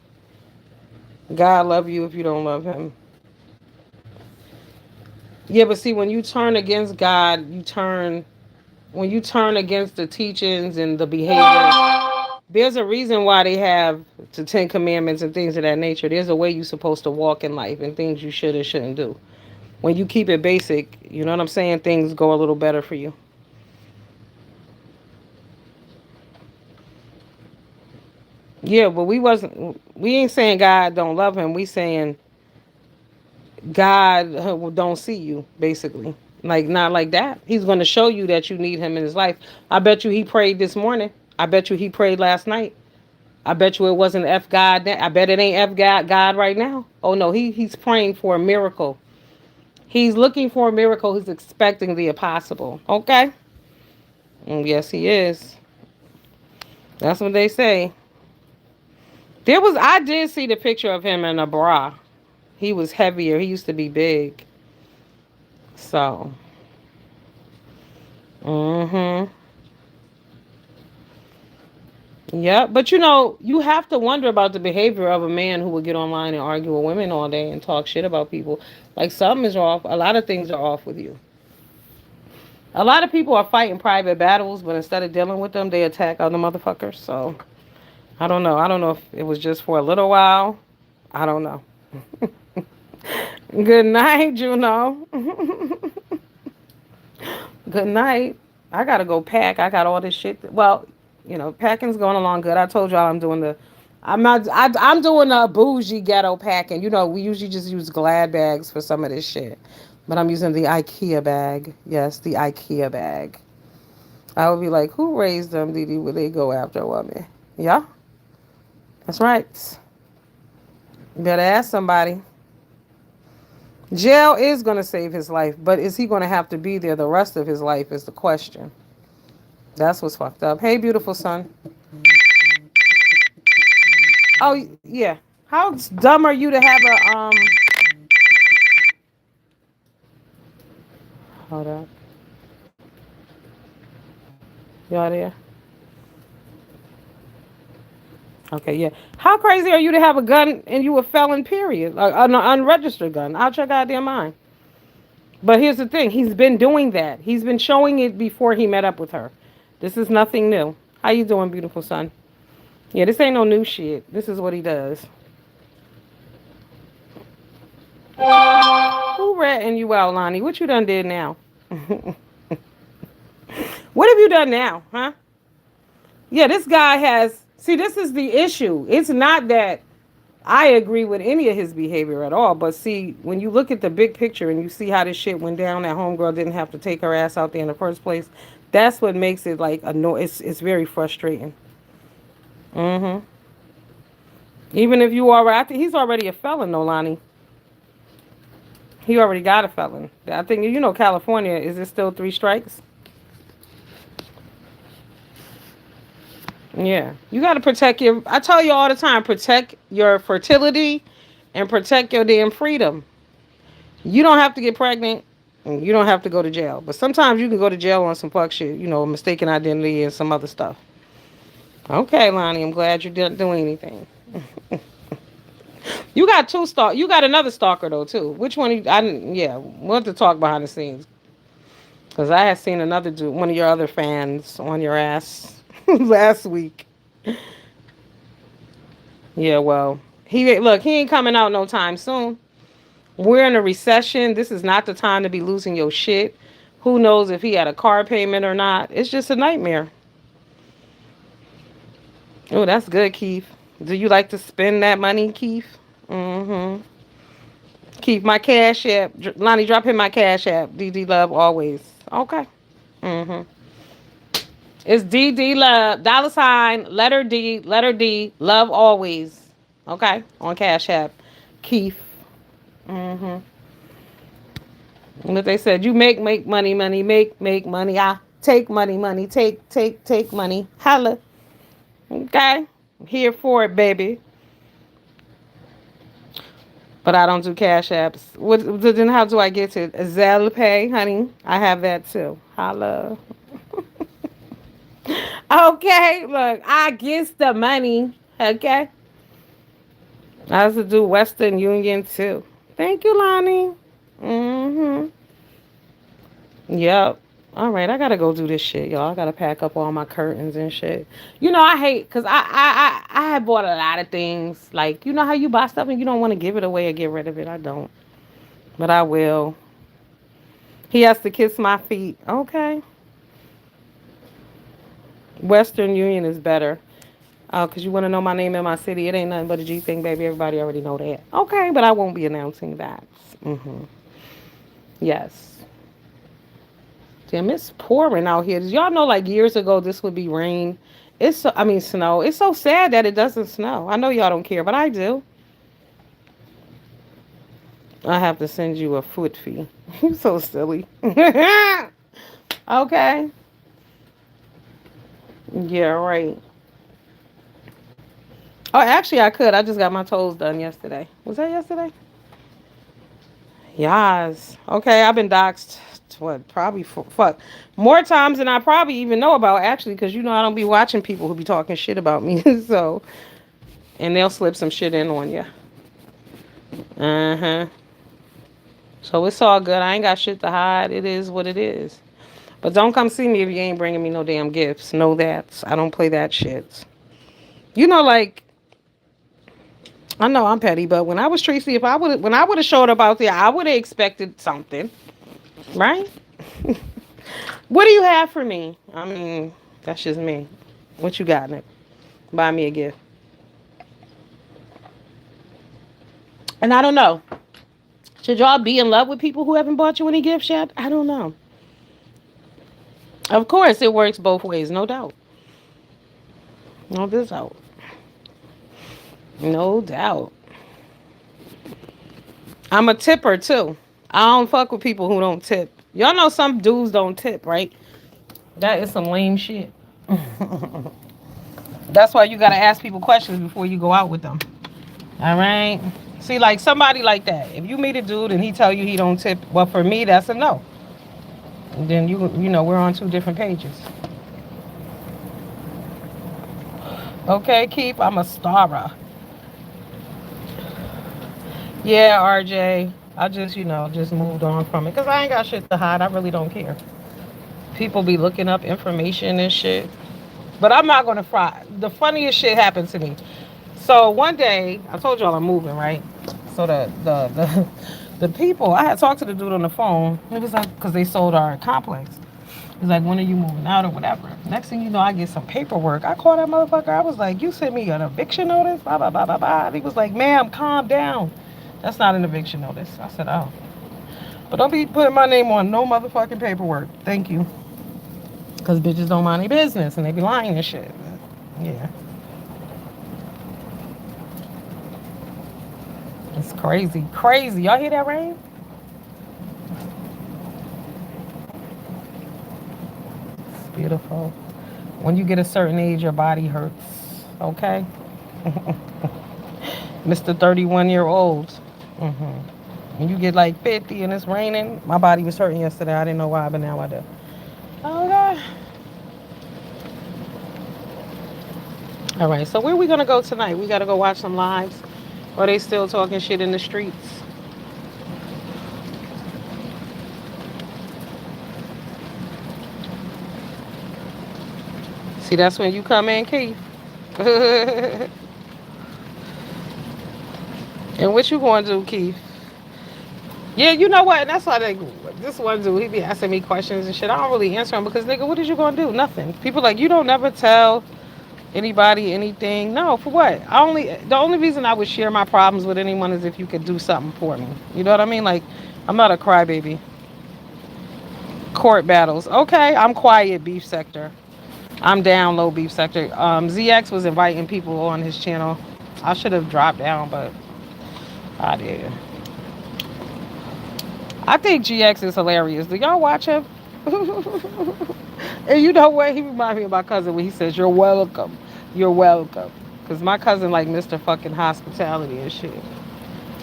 God love you if you don't love him. Yeah, but see, when you turn against God, when you turn against the teachings and the behaviors, there's a reason why they have the Ten Commandments and things of that nature. There's a way you're supposed to walk in life and things you should and shouldn't do. When you keep it basic, you know what I'm saying? Things go a little better for you. Yeah, but we ain't saying God don't love him. We saying God don't see you, basically. Like, not like that. He's going to show you that you need him in his life. I bet you he prayed this morning. I bet you he prayed last night. I bet you it wasn't F God. I bet it ain't F God right now. Oh no, he's praying for a miracle. He's looking for a miracle. He's expecting the impossible. Okay? Yes, he is. That's what they say. I did see the picture of him in a bra. He was heavier. He used to be big. So, mm-hmm. Yeah, but you have to wonder about the behavior of a man who would get online and argue with women all day and talk shit about people. Like something is off. A lot of things are off with you. A lot of people are fighting private battles, but instead of dealing with them, they attack other motherfuckers. So I don't know. I don't know if it was just for a little while. I don't know. Good night, Juno. Good night. I gotta go pack. I got all this shit. Well, packing's going along good. I told y'all I'm doing the. I'm not. I'm doing a bougie ghetto packing. We usually just use Glad bags for some of this shit, but I'm using the IKEA bag. Yes, the IKEA bag. I would be like, who raised them, Didi? Would they go after a woman? Yeah, that's right. You better ask somebody. Jail is gonna save his life, but is he gonna have to be there the rest of his life? Is the question. That's what's fucked up. Hey, beautiful son. Oh yeah. How dumb are you to have a? Hold up. Y'all there? Okay, yeah. How crazy are you to have a gun and you a felon? Period. An unregistered gun. Out your goddamn mind. But here's the thing. He's been doing that. He's been showing it before he met up with her. This is nothing new. How you doing, beautiful son? Yeah, this ain't no new shit. This is what he does. Who ratting you out, Lonnie? What you done did now? What have you done now, huh? Yeah, this guy has. See, this is the issue. It's not that I agree with any of his behavior at all, but see, when you look at the big picture and you see how this shit went down, that homegirl didn't have to take her ass out there in the first place. That's what makes it like it's very frustrating. Mm-hmm. Even if you are, I think he's already a felon, Nolani. He already got a felon. I think California. Is it still 3 strikes? Yeah, you got to protect your. I tell you all the time, protect your fertility, and protect your damn freedom. You don't have to get pregnant. You don't have to go to jail. But sometimes you can go to jail on some fuck shit, mistaken identity and some other stuff. Okay, Lonnie, I'm glad you didn't do anything. You got two stalk. You got another stalker though too. Which one? I didn't. Yeah, we'll have to talk behind the scenes because I had seen another dude, one of your other fans, on your ass last week. Yeah, well, he ain't coming out no time soon. We're in a recession. This is not the time to be losing your shit. Who knows if he had a car payment or not? It's just a nightmare. Oh, that's good, Keith. Do you like to spend that money, Keith? Mm-hmm. Keith, my cash app. Lonnie, drop in my cash app. DD Love always. Okay. Mm-hmm. It's DD Love, dollar sign, letter D, love always. Okay? On cash app. Keith. Mm-hmm. What they said, you make money, make money. I take money, take money. Holla. Okay? I'm here for it, baby. But I don't do cash apps. Then how do I get to it? Zelle Pay, honey. I have that too. Holla. Okay, look, I get the money. Okay. I have to do Western Union too. Thank you, Lonnie. Mm-hmm. Yep. All right, I gotta go do this shit, y'all. I gotta pack up all my curtains and shit. I hate because I had bought a lot of things. Like, you know how you buy stuff and you don't want to give it away or get rid of it. I don't, but I will. He has to kiss my feet. Okay. Western Union is better. Because you want to know my name in my city. It ain't nothing but a G thing, baby. Everybody already know that. Okay, but I won't be announcing that. Mm-hmm. Yes. Damn, it's pouring out here. Did y'all know like years ago this would be rain? Snow. It's so sad that it doesn't snow. I know y'all don't care, but I do. I have to send you a foot fee. You so silly. Okay. Yeah, right. Oh, actually, I could. I just got my toes done yesterday. Was that yesterday? Yes. Okay, I've been doxxed. What? Probably fuck more times than I probably even know about. Actually, because I don't be watching people who be talking shit about me. So, and they'll slip some shit in on you. Uh huh. So it's all good. I ain't got shit to hide. It is what it is. But don't come see me if you ain't bringing me no damn gifts. Know that. I don't play that shit. Like I know I'm petty, but when I was Tracy, when I would have showed up out there, I would have expected something, right? What do you have for me? I mean, that's just me. What you got, Nick? Buy me a gift. And I don't know. Should y'all be in love with people who haven't bought you any gifts yet? I don't know. Of course, it works both ways, no doubt. No doubt. No doubt. I'm a tipper too. I don't fuck with people who don't tip. Y'all know some dudes don't tip, right? That is some lame shit. That's why you gotta ask people questions before you go out with them. All right. See, like somebody like that. If you meet a dude and he tell you he don't tip, well, for me that's a no. And then we're on two different pages. Okay, Keep. I'm a starer. Yeah, RJ. I just moved on from it because I ain't got shit to hide. I really don't care. People be looking up information and shit. But I'm not gonna fry. The funniest shit happened to me. So one day, I told y'all I'm moving, right? So the people, I had talked to the dude on the phone. It was like, because they sold our complex. He's like, when are you moving out or whatever? Next thing you know, I get some paperwork. I called that motherfucker. I was like, you sent me an eviction notice? Blah, blah, blah, blah, blah. And he was like, ma'am, calm down. That's not an eviction notice. I said, oh. But don't be putting my name on no motherfucking paperwork. Thank you. Because bitches don't mind their business and they be lying and shit. Yeah. It's crazy. Crazy. Y'all hear that rain? It's beautiful. When you get a certain age, your body hurts. Okay? Mr. 31-year-old. Mm-hmm. And you get like 50 and it's raining. My body was hurting yesterday. I didn't know why, but now I do. Okay. All right. So where we gonna go tonight? We gotta go watch some lives. Or they still talking shit in the streets? See, that's when you come in, Keith. And what you gonna do, Keith? Yeah, you know what? And that's why this one dude, he be asking me questions and shit. I don't really answer him because, nigga, what is you gonna do? Nothing. People like, you don't never tell anybody anything. No, for what? The only reason I would share my problems with anyone is if you could do something for me. You know what I mean? Like, I'm not a crybaby. Court battles. Okay, I'm quiet, beef sector. I'm down low, beef sector. ZX was inviting people on his channel. I should have dropped down, but I did. I think GX is hilarious. Do y'all watch him? And you know what? He reminds me of my cousin when he says, "You're welcome. You're welcome." Because my cousin like Mr. fucking hospitality and shit.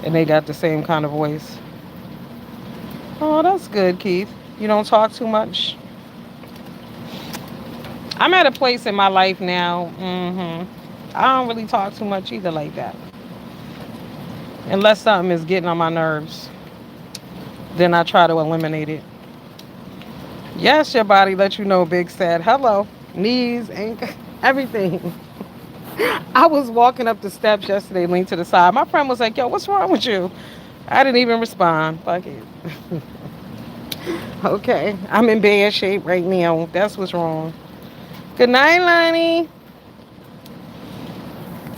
And they got the same kind of voice. Oh, that's good, Keith. You don't talk too much. I'm at a place in my life now. I don't really talk too much either like that. Unless something is getting on my nerves, then I try to eliminate it. Yes, your body let you know, big sad. Hello. Knees, ankle, everything. I was walking up the steps yesterday, leaned to the side. My friend was like, yo, what's wrong with you? I didn't even respond. Fuck it. Okay. I'm in bad shape right now. That's what's wrong. Good night, Lonnie.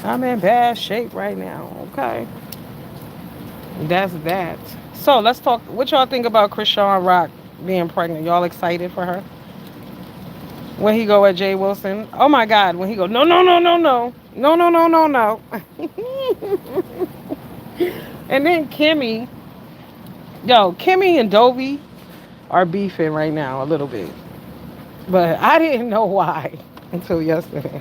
I'm in bad shape right now. Okay. That's that. So let's talk. What y'all think about Krishan Rock being pregnant? Y'all excited for her? When he go at Jay Wilson? Oh my God! When he go, no, no, no, no, no, no, no, no, no, no. And then Kimmy and Dovey are beefing right now a little bit, but I didn't know why until yesterday.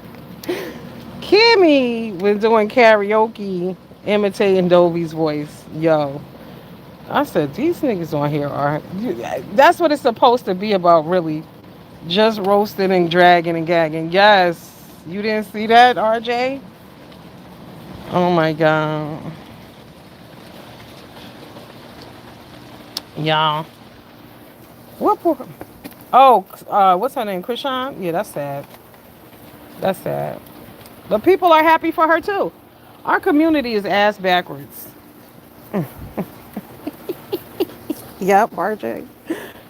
Kimmy was doing karaoke, imitating Dovey's voice. Yo, I said these niggas on here are. That's what it's supposed to be about, really. Just roasting and dragging and gagging. Yes, you didn't see that, RJ? Oh my God, y'all. What? Oh, what's her name? Krishan? Yeah, that's sad. That's sad. But people are happy for her too. Our community is ass backwards. Yep, RJ.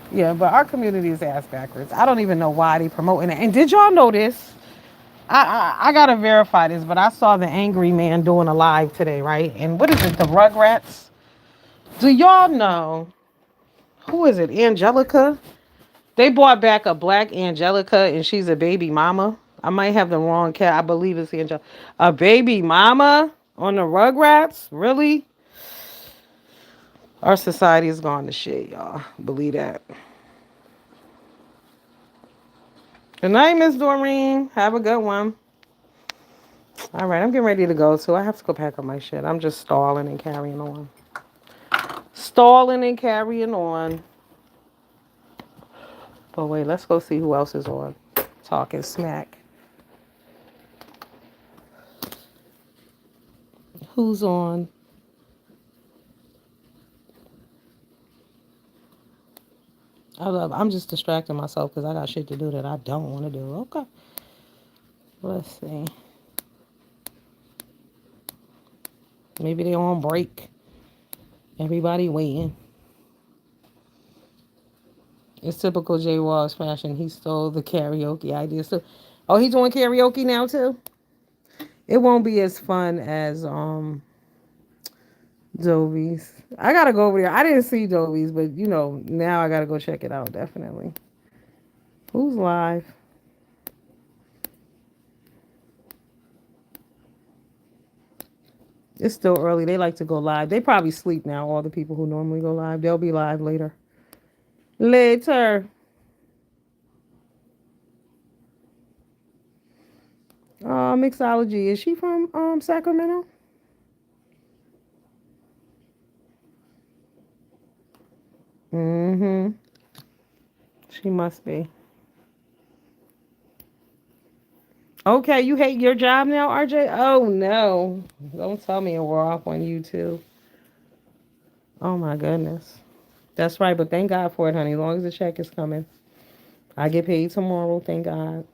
Yeah, but our community is ass backwards. I don't even know why they promoting it. And did y'all know this? I gotta verify this, but I saw the angry man doing a live today, right? And what is it? The Rugrats. Do y'all know who is it? Angelica. They brought back a black Angelica, and she's a baby mama. I might have the wrong cat. I believe it's Angelica. A baby mama on the Rugrats? Really? Our society is gone to shit, y'all. Believe that. Good night, Miss Doreen. Have a good one. All right, I'm getting ready to go too. I have to go pack up my shit. I'm just stalling and carrying on. Stalling and carrying on. But wait, let's go see who else is on. Talking smack. Who's on? I'm just distracting myself because I got shit to do that I don't want to do. Okay. Let's see. Maybe they're on break. Everybody waiting. It's typical Jay Wall's fashion. He stole the karaoke idea. So, oh, he's doing karaoke now too. It won't be as fun as Dovies. I gotta go over there. I didn't see Dovies, but now I gotta go check it out. Definitely. Who's live? It's still early. They like to go live. They probably sleep now. All the people who normally go live, they'll be live later. Later. Mixology. Is she from Sacramento? Mm-hmm. She must be. Okay, you hate your job now, RJ? Oh no. Don't tell me we're off on you too. Oh my goodness. That's right, but thank God for it, honey. As long as the check is coming. I get paid tomorrow, thank God.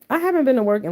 I haven't been to work in